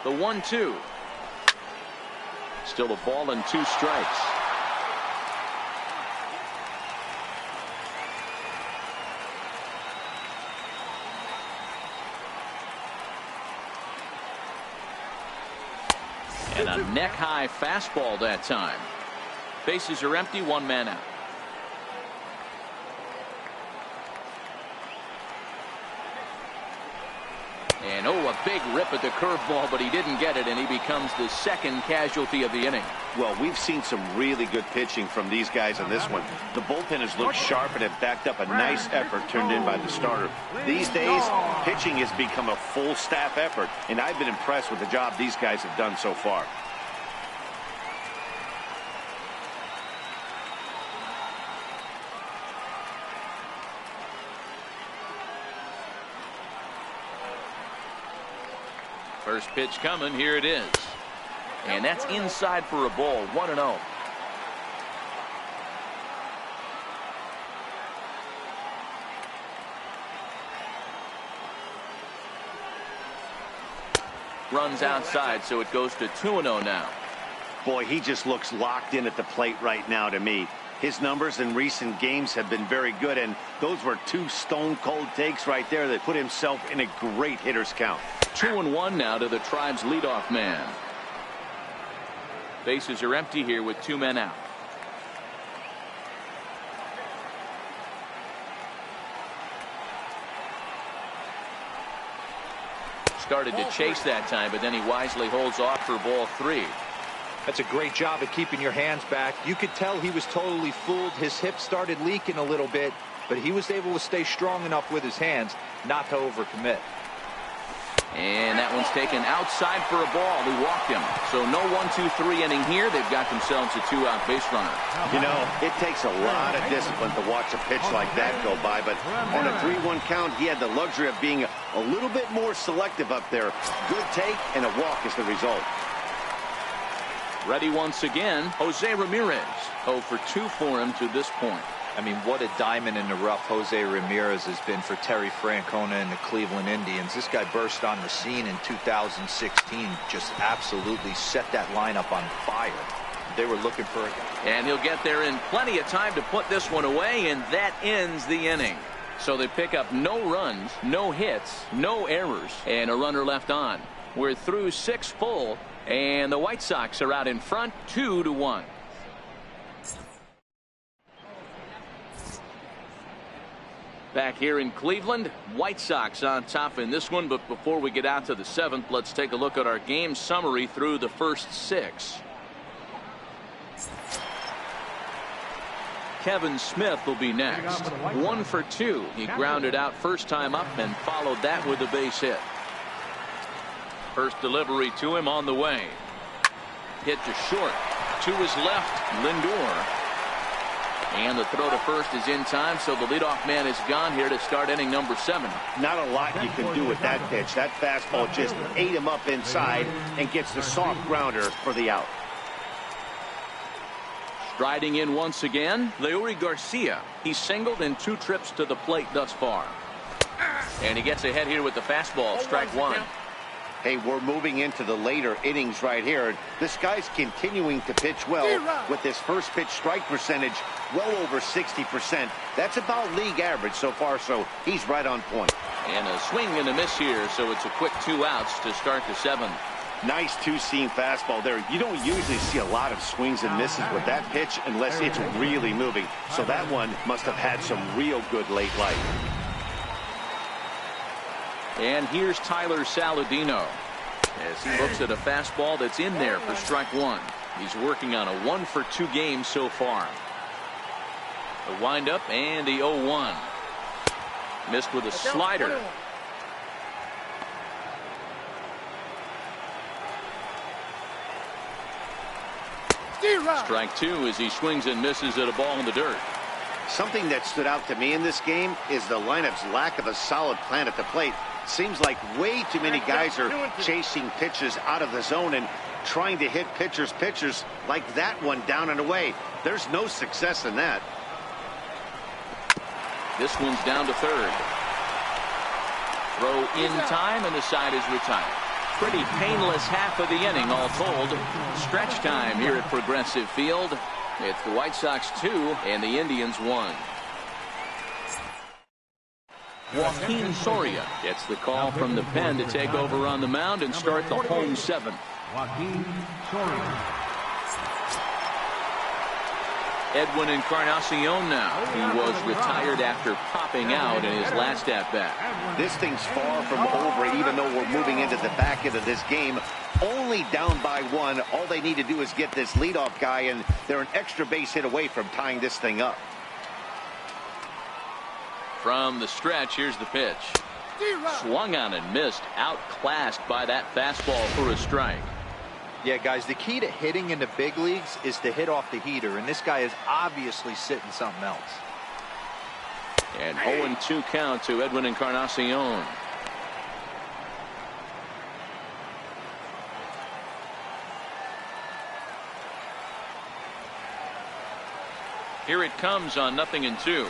The 1-2. Still a ball and 2 strikes. And a neck-high fastball that time. Bases are empty, 1 man out. And oh, a big rip at the curveball, but he didn't get it, and he becomes the second casualty of the inning. Well, we've seen some really good pitching from these guys on this one. The bullpen has looked sharp and have backed up a nice effort turned in by the starter. These days, pitching has become a full staff effort, and I've been impressed with the job these guys have done so far. First pitch coming. Here it is. And that's inside for a ball. 1-0. Runs outside, so it goes to 2-0 now. Boy, he just looks locked in at the plate right now to me. His numbers in recent games have been very good, and those were 2 stone-cold takes right there that put himself in a great hitter's count. 2-1 now to the Tribe's leadoff man. Bases are empty here with 2 men out. Started to chase that time, but then he wisely holds off for ball 3. That's a great job of keeping your hands back. You could tell he was totally fooled. His hip started leaking a little bit, but he was able to stay strong enough with his hands not to overcommit. And that one's taken outside for a ball. He walked him. So no 1-2-3 inning here. They've got themselves a 2-out base runner. You know, it takes a lot of discipline to watch a pitch like that go by, but on a 3-1 count, he had the luxury of being a little bit more selective up there. Good take and a walk is the result. Ready once again, Jose Ramirez. 0 for 2 for him to this point. I mean, what a diamond in the rough Jose Ramirez has been for Terry Francona and the Cleveland Indians. This guy burst on the scene in 2016, just absolutely set that lineup on fire. They were looking for a guy. And he'll get there in plenty of time to put this one away, and that ends the inning. So they pick up no runs, no hits, no errors, and a runner left on. We're through 6 full, and the White Sox are out in front 2-1. Back here in Cleveland, White Sox on top in this one, but before we get out to the 7th, let's take a look at our game summary through the first 6. Kevin Smith will be next. 1 for 2. He grounded out first time up and followed that with a base hit. First delivery to him on the way. Hit to short. To his left, Lindor. And the throw to first is in time, so the leadoff man is gone here to start inning number 7. Not a lot you can do with that pitch. That fastball just ate him up inside and gets the soft grounder for the out. Striding in once again, Leury Garcia. He's singled in 2 trips to the plate thus far. And he gets ahead here with the fastball, strike one. Hey, we're moving into the later innings right here. This guy's continuing to pitch well with his first pitch strike percentage well over 60%. That's about league average so far, so he's right on point. And a swing and a miss here, so it's a quick 2 outs to start the 7th. Nice two-seam fastball there. You don't usually see a lot of swings and misses with that pitch unless it's really moving. So that one must have had some real good late life. And here's Tyler Saladino as he looks at a fastball that's in there for strike one. He's working on a 1-for-2 game so far. The windup and the 0-1. Missed with a slider. Strike two as he swings and misses at a ball in the dirt. Something that stood out to me in this game is the lineup's lack of a solid plan at the plate. Seems like way too many guys are chasing pitches out of the zone and trying to hit pitchers like that one down and away. There's no success in that. This one's down to third. Throw in time, and the side is retired. Pretty painless half of the inning all told. Stretch time here at Progressive Field. It's the White Sox 2 and the Indians 1. Joaquin Soria gets the call from the pen to take over on the mound and start the home 7th. Joaquin Soria. Edwin Encarnacion now. He was retired after popping out in his last at-bat. This thing's far from over, even though we're moving into the back end of this game. Only down by 1. All they need to do is get this leadoff guy, and they're an extra base hit away from tying this thing up. From the stretch, here's the pitch. Swung on and missed, outclassed by that fastball for a strike. Yeah, guys, the key to hitting in the big leagues is to hit off the heater, and this guy is obviously sitting something else. And 0-2 count to Edwin Encarnacion. Here it comes on 0-2.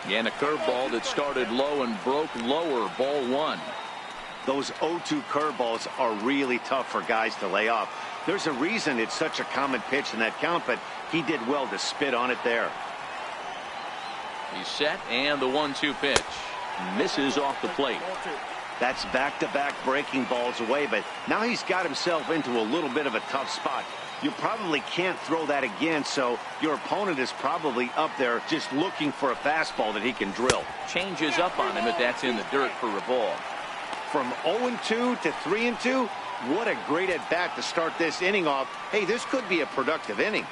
And a curveball that started low and broke lower, ball 1. Those 0-2 curveballs are really tough for guys to lay off. There's a reason it's such a common pitch in that count, but he did well to spit on it there. He's set, and the 1-2 pitch misses off the plate. That's back-to-back breaking balls away, but now he's got himself into a little bit of a tough spot. You probably can't throw that again, so your opponent is probably up there just looking for a fastball that he can drill. Changes up on him, but that's in the dirt for a ball. From 0-2 to 3-2, what a great at-bat to start this inning off. Hey, this could be a productive inning.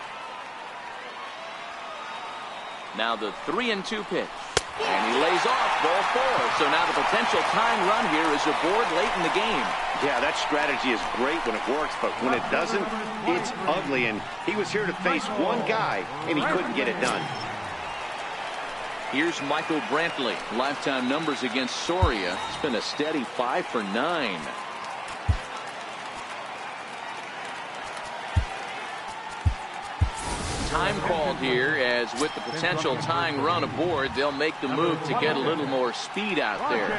Now the 3-2 pitch. And he lays off, ball 4. So now the potential tying run here is aboard late in the game. Yeah, that strategy is great when it works, but when it doesn't, it's ugly. And he was here to face one guy, and he couldn't get it done. Here's Michael Brantley. Lifetime numbers against Soria. It's been a steady 5 for 9. Time called here, as with the potential tying run aboard, they'll make the move to get a little more speed out there.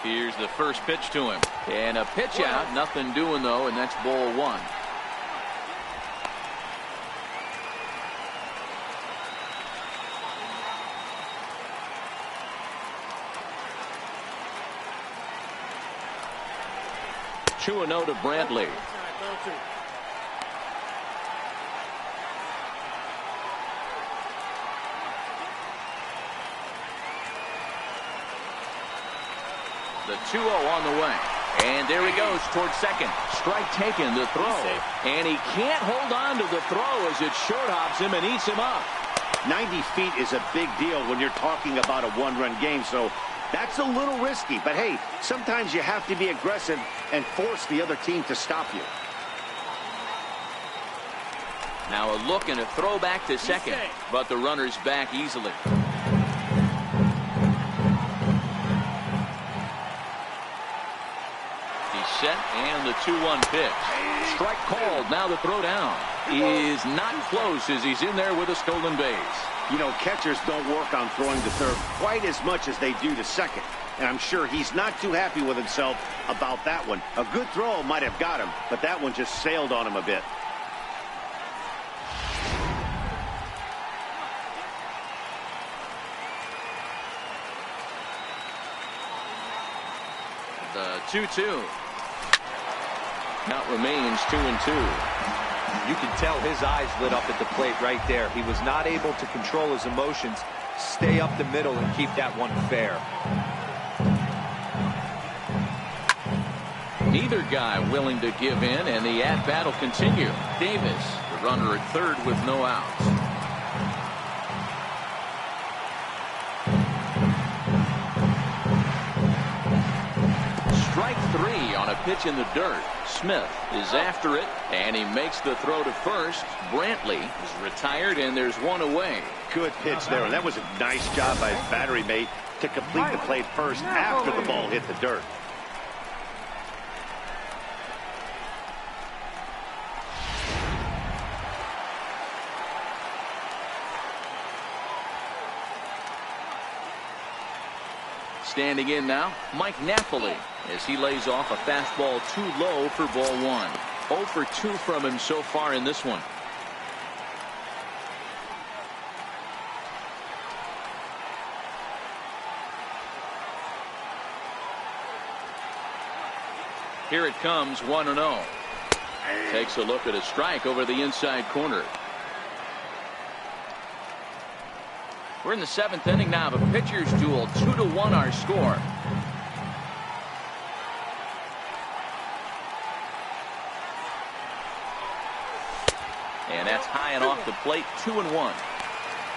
Here's the first pitch to him. And a pitch out. Nothing doing, though, and that's ball 1. Two and 0 to Brantley. The 2-0 on the way. And there he goes towards second. Strike taken, the throw. And he can't hold on to the throw as it short hops him and eats him up. 90 feet is a big deal when you're talking about a one-run game, so that's a little risky. But hey, sometimes you have to be aggressive and force the other team to stop you. Now a look and a throw back to second, but the runner's back easily. He's set, and the 2-1 pitch. Strike called. Now the throw down is not close as he's in there with a stolen base. You know, catchers don't work on throwing to third quite as much as they do to second. And I'm sure he's not too happy with himself about that one. A good throw might have got him, but that one just sailed on him a bit. The 2-2. Count remains 2-2. You can tell his eyes lit up at the plate right there. He was not able to control his emotions, stay up the middle, and keep that one fair. Neither guy willing to give in, and the at-bat will continue. Davis, the runner at third with no outs. Strike three on a pitch in the dirt. Smith is after it, and he makes the throw to first. Brantley is retired, and there's one away. Good pitch there, and that was a nice job by his battery mate to complete the play first after the ball hit the dirt. Standing in now, Mike Napoli, as he lays off a fastball too low for ball one. 0 for 2 from him so far in this one. Here it comes, 1-0. Takes a look at a strike over the inside corner. We're in the 7th inning now of a pitcher's duel. 2-1 our score. And that's high and off the plate. 2-1.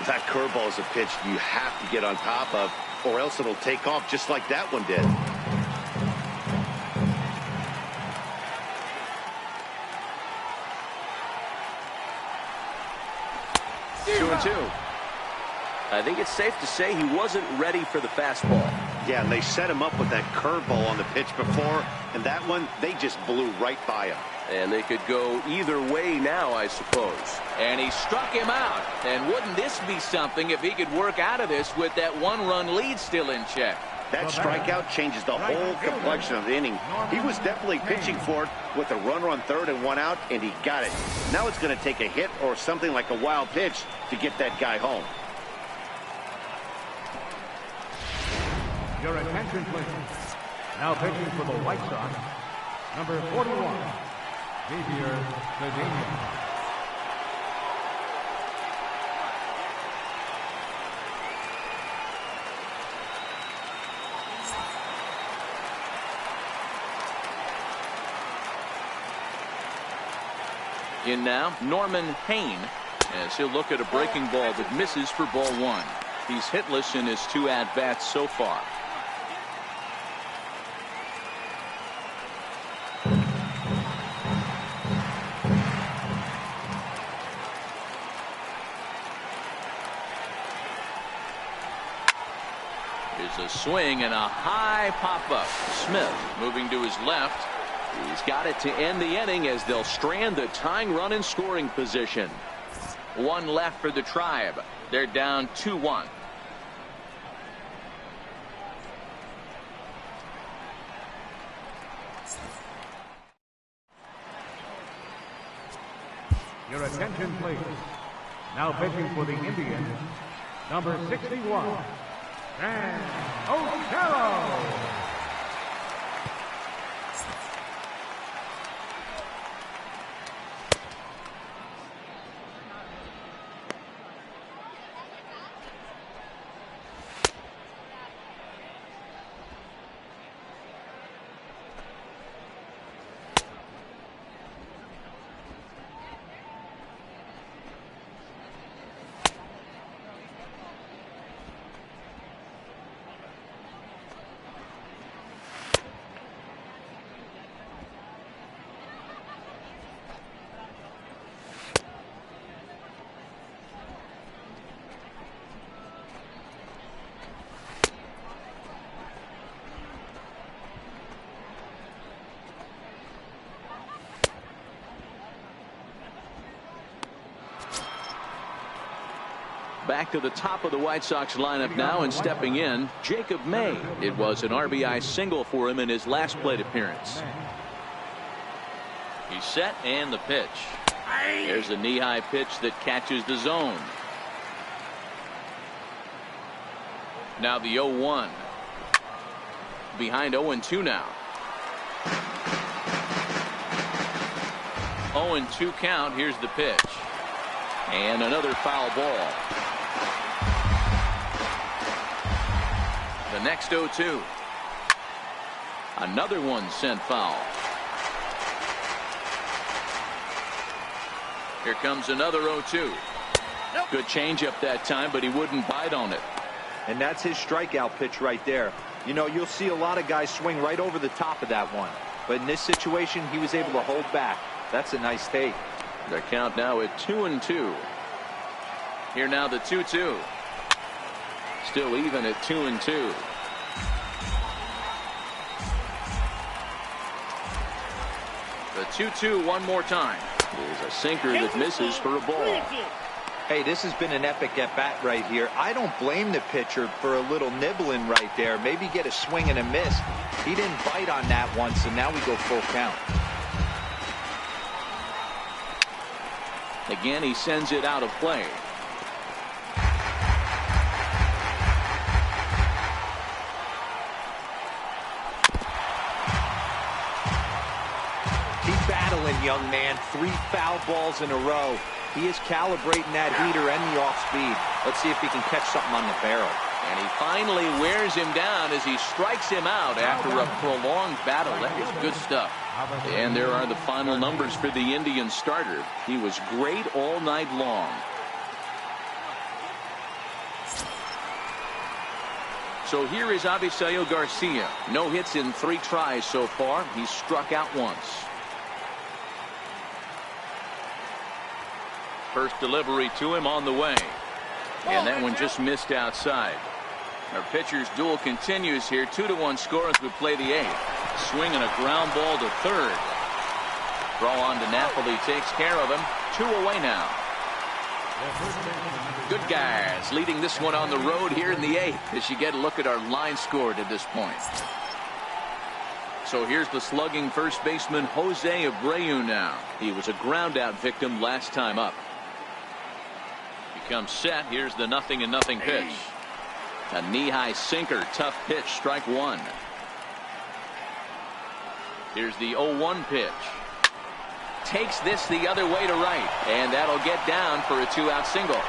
That curveball is a pitch you have to get on top of, or else it'll take off just like that one did. Two and two. I think it's safe to say he wasn't ready for the fastball. Yeah, and they set him up with that curveball on the pitch before, and that one, they just blew right by him. And they could go either way now, I suppose. And he struck him out. And wouldn't this be something if he could work out of this with that 1-run lead still in check? That strikeout changes the whole complexion of the inning. He was definitely pitching for it with a runner on third and 1 out, and he got it. Now it's going to take a hit or something like a wild pitch to get that guy home. Your attention, please. Now pitching for the White Sox, number 41, Javier Cedeno. In now, Norman Payne, as he'll look at a breaking ball that misses for ball one. He's hitless in his 2 at-bats so far. Here's a swing and a high pop-up. Smith moving to his left. He's got it to end the inning as they'll strand the tying run in scoring position. 1 left for the Tribe. They're down 2-1. Your attention, please. Now pitching for the Indians, number 61, Dan Otero. Back to the top of the White Sox lineup now, and stepping in, Jacob May. It was an RBI single for him in his last plate appearance. He's set, and the pitch. There's a knee-high pitch that catches the zone. Now the 0-1. Behind 0-2 now. 0-2 count. Here's the pitch. And another foul ball. The next 0-2. Another one sent foul. Here comes another 0-2. Good changeup that time, but he wouldn't bite on it. And that's his strikeout pitch right there. You know, you'll see a lot of guys swing right over the top of that one. But in this situation, he was able to hold back. That's a nice take. The count now at 2-2. Here now the 2-2. Still even at 2-2. The 2-2 one more time. There's a sinker that misses for a ball. Hey, this has been an epic at bat right here. I don't blame the pitcher for a little nibbling right there. Maybe get a swing and a miss. He didn't bite on that one, so now we go full count. Again, he sends it out of play. Keep battling, young man. 3 foul balls in a row. He is calibrating that heater and the off speed. Let's see if he can catch something on the barrel. And he finally wears him down as he strikes him out after a prolonged battle. That is good stuff. And there are the final numbers for the Indian starter. He was great all night long. So here is Avisail Garcia. No hits in 3 tries so far. He's struck out once. First delivery to him on the way. And that one just missed outside. Our pitcher's duel continues here. 2-1 score as we play the 8th. Swing and a ground ball to third. Throw on to Napoli takes care of him. 2 away now. Good guys leading this one on the road here in the 8th as you get a look at our line scored at this point. So here's the slugging first baseman Jose Abreu now. He was a ground out victim last time up. Comes set. Here's the 0-0 pitch. A knee-high sinker. Tough pitch. Strike 1. Here's the 0-1 pitch. Takes this the other way to right. And that'll get down for a 2-out single.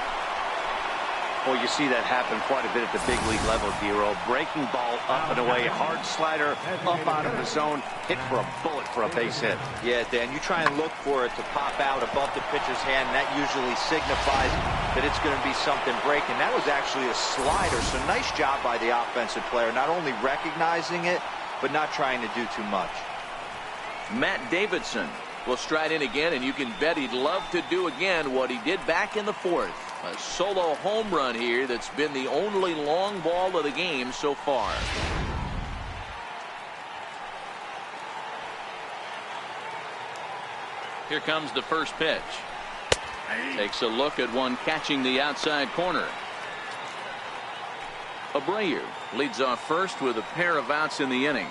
Well, you see that happen quite a bit at the big league level, Dero. Breaking ball up and away. Hard slider up out of the zone. Hit for a bullet for a base hit. Yeah, Dan, you try and look for it to pop out above the pitcher's hand. And that usually signifies that it's going to be something breaking. That was actually a slider. So nice job by the offensive player. Not only recognizing it, but not trying to do too much. Matt Davidson will stride in again, and you can bet he'd love to do again what he did back in the 4th. A solo home run here that's been the only long ball of the game so far. Here comes the first pitch. Takes a look at one catching the outside corner. Abreu leads off first with a pair of outs in the inning.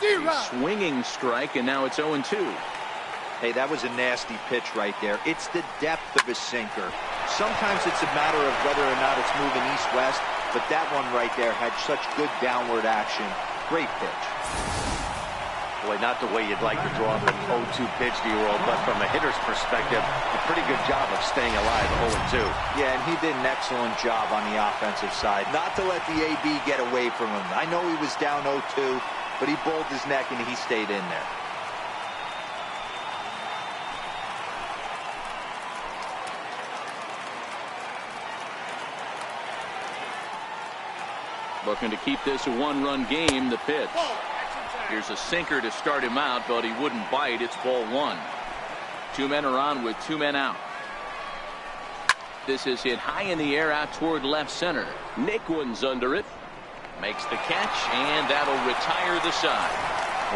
A swinging strike, and now it's 0-2. Hey, that was a nasty pitch right there. It's the depth of a sinker. Sometimes it's a matter of whether or not it's moving east-west, but that one right there had such good downward action. Great pitch. Boy, not the way you'd like to draw up an 0-2 pitch, D-Roll, but from a hitter's perspective, a pretty good job of staying alive, 0-2. Yeah, and he did an excellent job on the offensive side. Not to let the AB get away from him. I know he was down 0-2, but he bowled his neck and he stayed in there. Looking to keep this a 1-run game. The pitch. Here's a sinker to start him out, but he wouldn't bite. It's ball 1. 2 men are on with 2 men out. This is hit high in the air out toward left center. Naquin's under it. Makes the catch, and that'll retire the side.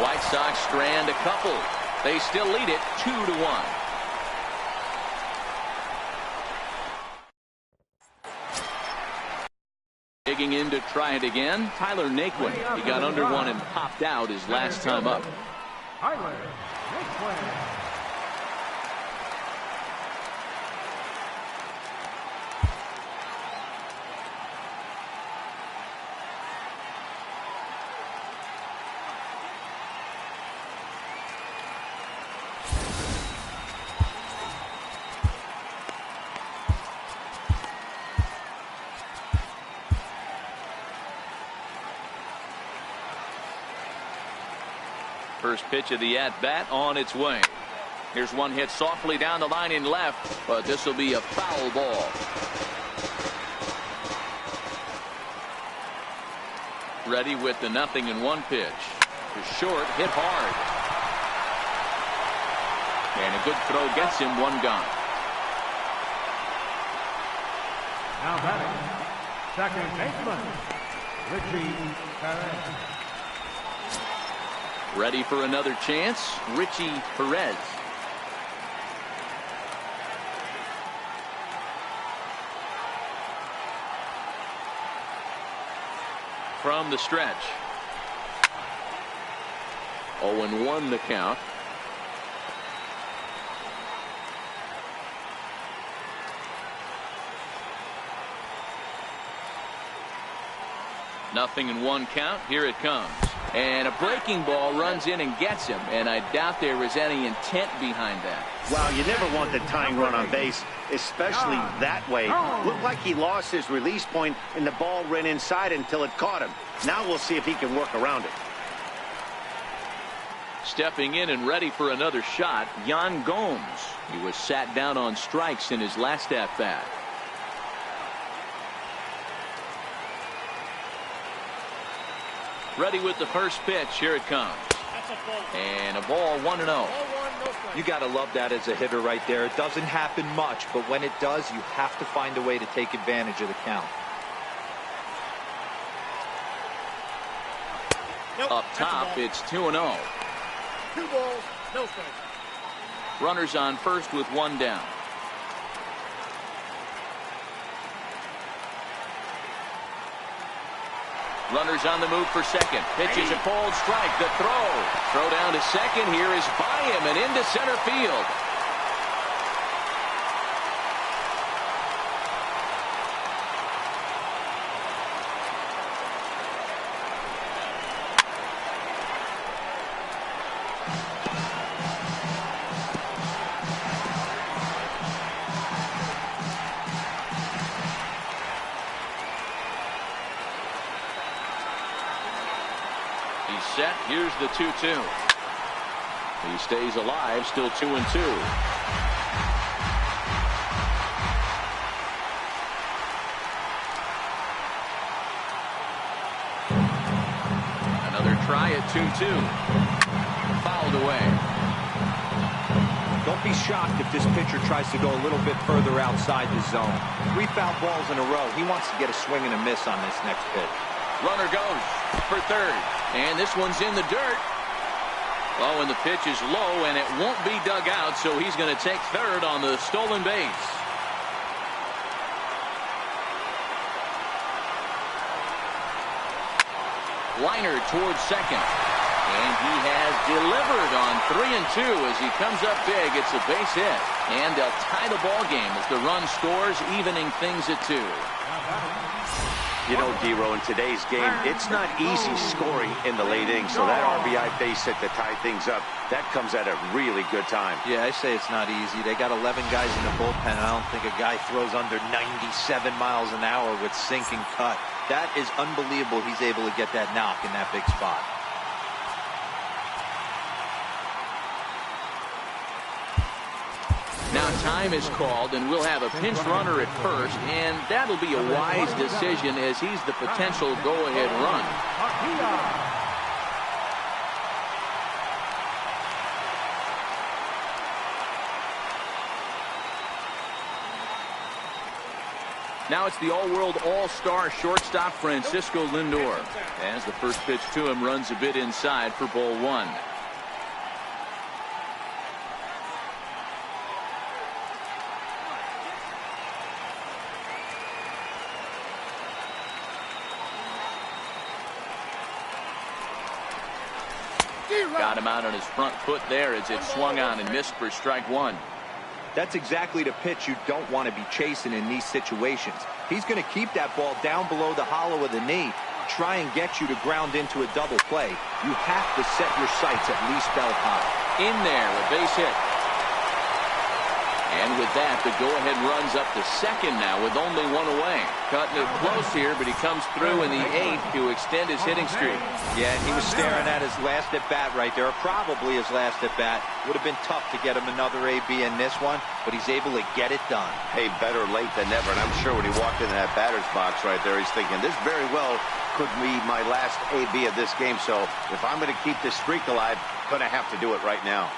White Sox strand a couple. They still lead it 2-1. Digging in to try it again, Tyler Naquin. He got under one and popped out his last time up. Tyler Naquin. First pitch of the at-bat on its way. Here's one hit softly down the line in left, but this will be a foul ball. Ready with the 0-1 pitch. To short, hit hard. And a good throw gets him one gone. Now batting, second baseman, Richie Perez. Ready for another chance, Richie Perez. From the stretch. 0-1 the count. Nothing in one count. Here it comes. And a breaking ball runs in and gets him. And I doubt there was any intent behind that. Wow, you never want the tying run on base, especially that way. Looked like he lost his release point and the ball ran inside until it caught him. Now we'll see if he can work around it. Stepping in and ready for another shot, Yan Gomes. He was sat down on strikes in his last at-bat. Ready with the first pitch. Here it comes. And a ball 1-0. You got to love that as a hitter right there. It doesn't happen much, but when it does, you have to find a way to take advantage of the count. Up top, it's 2-0. 2 balls, no strikes. Runners on first with one down. Runners on the move for second. Pitch is a called strike. The throw down to second here is by him and into center field. Set. Here's the 2-2. He stays alive, still 2-2. Another try at 2-2. Fouled away. Don't be shocked if this pitcher tries to go a little bit further outside the zone. 3 foul balls in a row. He wants to get a swing and a miss on this next pitch. Runner goes for third. And this one's in the dirt. Oh, and the pitch is low, and it won't be dug out, so he's going to take third on the stolen base. Liner towards second. And he has delivered on 3 and 2 as he comes up big. It's a base hit. And they'll tie the ball game as the run scores, evening things at 2. You know, D-Row, in today's game, it's not easy scoring in the late innings, so that RBI base hit to tie things up, that comes at a really good time. Yeah, I say it's not easy. They got 11 guys in the bullpen. I don't think a guy throws under 97 miles an hour with sinking cut. That is unbelievable he's able to get that knock in that big spot. Now time is called, and we'll have a pinch runner at first, and that'll be a wise decision as he's the potential go-ahead run. Now it's the all-world all-star shortstop Francisco Lindor, as the first pitch to him runs a bit inside for ball 1. Got him out on his front foot there as it swung on and missed for strike one. That's exactly the pitch you don't want to be chasing in these situations. He's going to keep that ball down below the hollow of the knee, try and get you to ground into a double play. You have to set your sights at least belt high. In there, a base hit. And with that, the go-ahead runs up to second now with only one away. Cutting it close here, but he comes through in the eighth to extend his hitting streak. Yeah, and he was staring at his last at-bat right there, or probably his last at-bat. Would have been tough to get him another AB in this one, but he's able to get it done. Hey, better late than never, and I'm sure when he walked into that batter's box right there, he's thinking, this very well could be my last AB of this game, so if I'm going to keep this streak alive, I'm going to have to do it right now.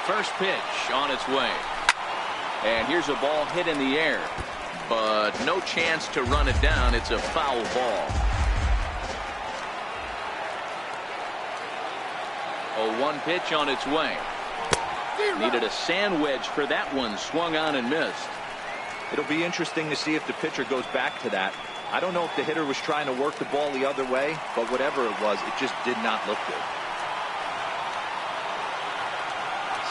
First pitch on its way. And here's a ball hit in the air, but no chance to run it down. It's a foul ball. 0-1 pitch on its way. Needed a sand wedge for that one. Swung on and missed. It'll be interesting to see if the pitcher goes back to that. I don't know if the hitter was trying to work the ball the other way, but whatever it was, it just did not look good.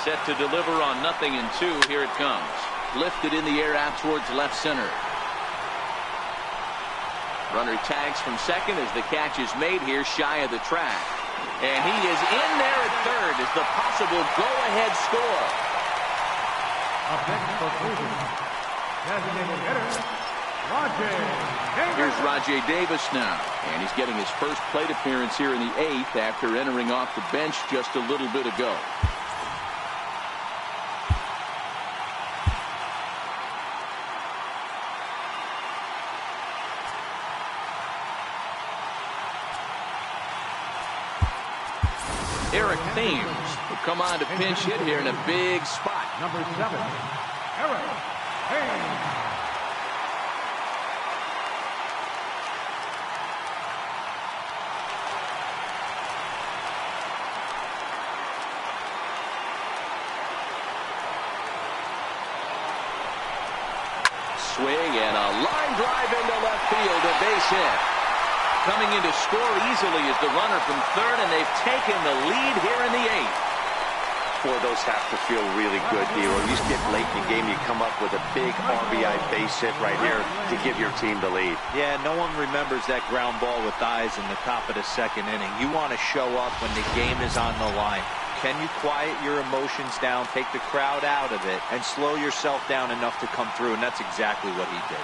Set to deliver on 0-2. Here it comes. Lifted in the air out towards left center. Runner tags from second as the catch is made here shy of the track. And he is in there at third as the possible go-ahead score. Up next for Cleveland, designated hitter, Rajai Davis. Here's Rajai Davis now. And he's getting his first plate appearance here in the eighth after entering off the bench just a little bit ago. Eric Thames will come on to pinch hit here in a big spot. Number 7, Eric Thames. Swing and a line drive into left field, a base hit. Coming in to score easily is the runner from third, and they've taken the lead here in the eighth. Boy, those have to feel really good, Dero. You get late in the game, you come up with a big RBI base hit right here to give your team the lead. Yeah, no one remembers that ground ball with eyes in the top of the second inning. You want to show up when the game is on the line. Can you quiet your emotions down, take the crowd out of it, and slow yourself down enough to come through? And that's exactly what he did.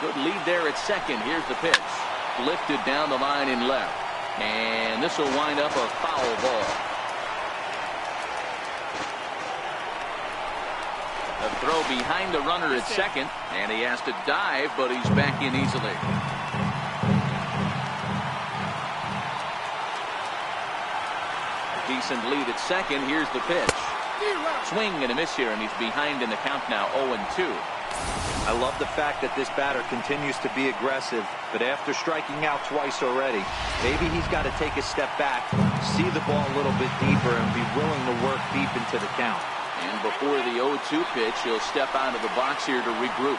Good lead there at second. Here's the pitch. Lifted down the line in left. And this will wind up a foul ball. A throw behind the runner at second. And he has to dive, but he's back in easily. A decent lead at second. Here's the pitch. Swing and a miss here, and he's behind in the count now, 0-2. I love the fact that this batter continues to be aggressive, but after striking out twice already, maybe he's got to take a step back, see the ball a little bit deeper, and be willing to work deep into the count. And before the 0-2 pitch, he'll step out of the box here to regroup.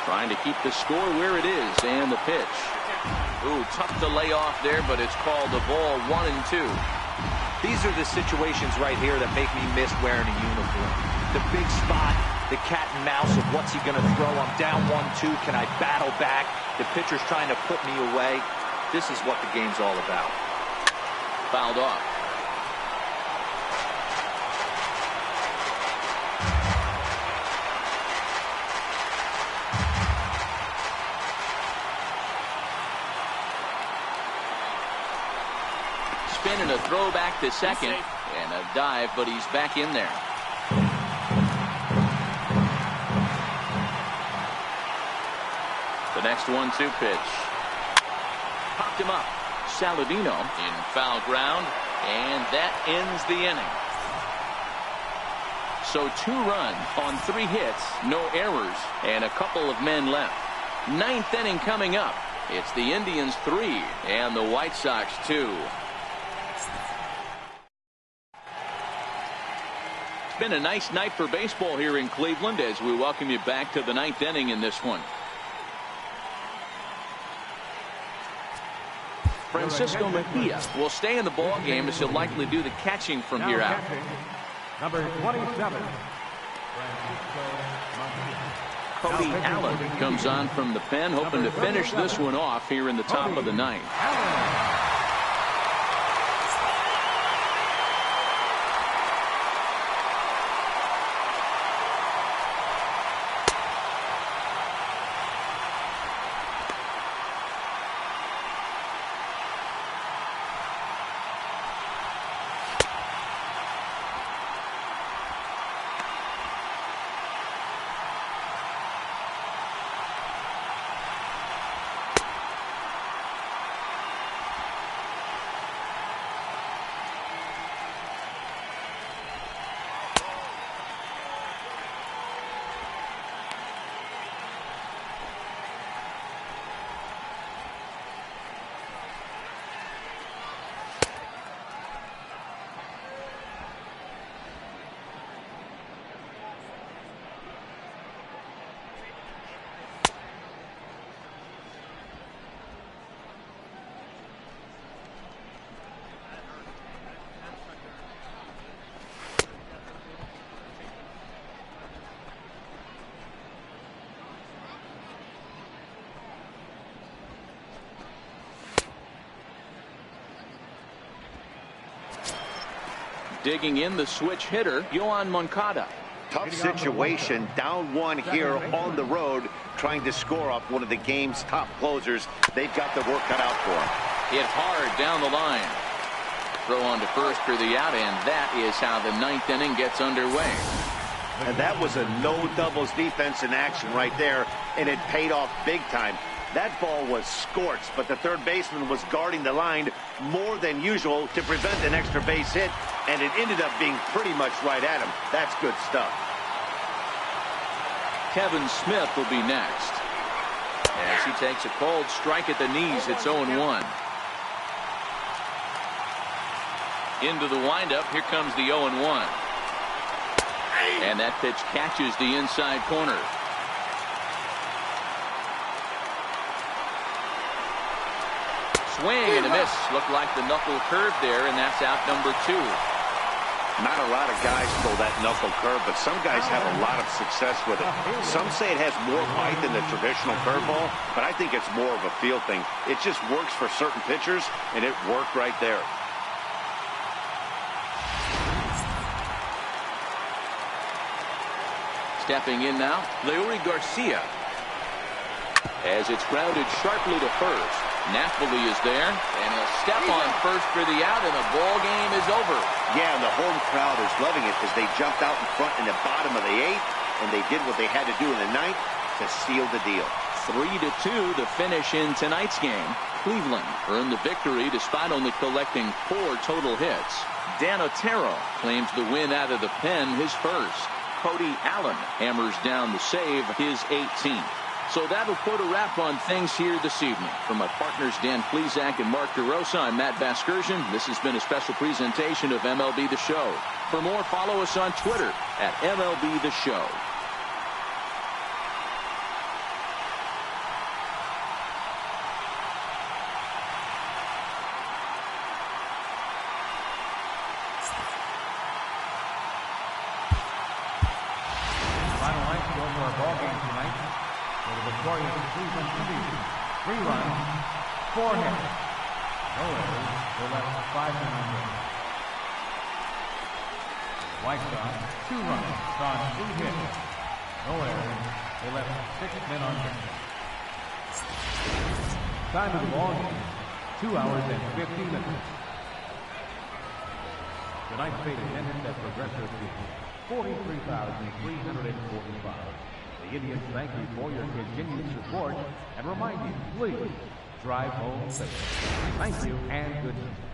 Trying to keep the score where it is, and the pitch. Ooh, tough to lay off there, but it's called the ball, 1-2. These are the situations right here that make me miss wearing a uniform. The big spot, the cat and mouse of what's he going to throw. I'm down 1-2. Can I battle back? The pitcher's trying to put me away. This is what the game's all about. Fouled off. Spin and a throw back to second, and a dive, but he's back in there. next 1-2 pitch. Popped him up. Saladino in foul ground, and that ends the inning. So 2 runs on 3 hits, no errors, and a couple of men left. 9th inning coming up. It's the Indians 3 and the White Sox 2. It's been a nice night for baseball here in Cleveland as we welcome you back to the 9th inning in this one. Francisco Mejia will stay in the ball game as he'll likely do the catching from here out. Number 27. Cody Allen comes on from the pen, hoping to finish this one off here in the top of the 9th. Digging in, the switch hitter, Yoan Moncada. Tough situation, down 1 here on the road, trying to score off one of the game's top closers. They've got the work cut out for them. Hit hard down the line. Throw on to first for the out, and that is how the 9th inning gets underway. And that was a no doubles defense in action right there, and it paid off big time. That ball was scorched, but the third baseman was guarding the line more than usual to prevent an extra base hit, and it ended up being pretty much right at him. That's good stuff. Kevin Smith will be next. As he takes a cold strike at the knees, it's 0-1. Into the windup, here comes the 0-1. And that pitch catches the inside corner. Swing and a miss. Looked like the knuckle curve there, and that's out number 2. Not a lot of guys throw that knuckle curve, but some guys have a lot of success with it. Some say it has more bite than the traditional curveball, but I think it's more of a feel thing. It just works for certain pitchers, and it worked right there. Stepping in now, Leury Garcia. As it's grounded sharply to first. Napoli is there, and he'll step on first for the out, and the ball game is over. Yeah, and the home crowd is loving it as they jumped out in front in the bottom of the 8th, and they did what they had to do in the 9th to seal the deal. 3-2 the finish in tonight's game. Cleveland earned the victory despite only collecting 4 total hits. Dan Otero claims the win out of the pen, his first. Cody Allen hammers down the save, his 18th. So that'll put a wrap on things here this evening. From my partners Dan Plesac and Mark DeRosa, I'm Matt Vasgersian. This has been a special presentation of MLB The Show. For more, follow us on Twitter at MLB The Show. Final line score for our ball game tonight. For the victorious Cleveland Indians, 3 runs, 4 hits. No errors. They left 5 men on base. White Sox, 2 runs, on 3 hits. No errors. They left 6 men on base. Time of the ball game, 2 hours and 15 minutes. Tonight's paid attendance at Progressive Field, 43,345. The Indians thank you for your continued support and remind you, please drive home safe. Thank you and good night.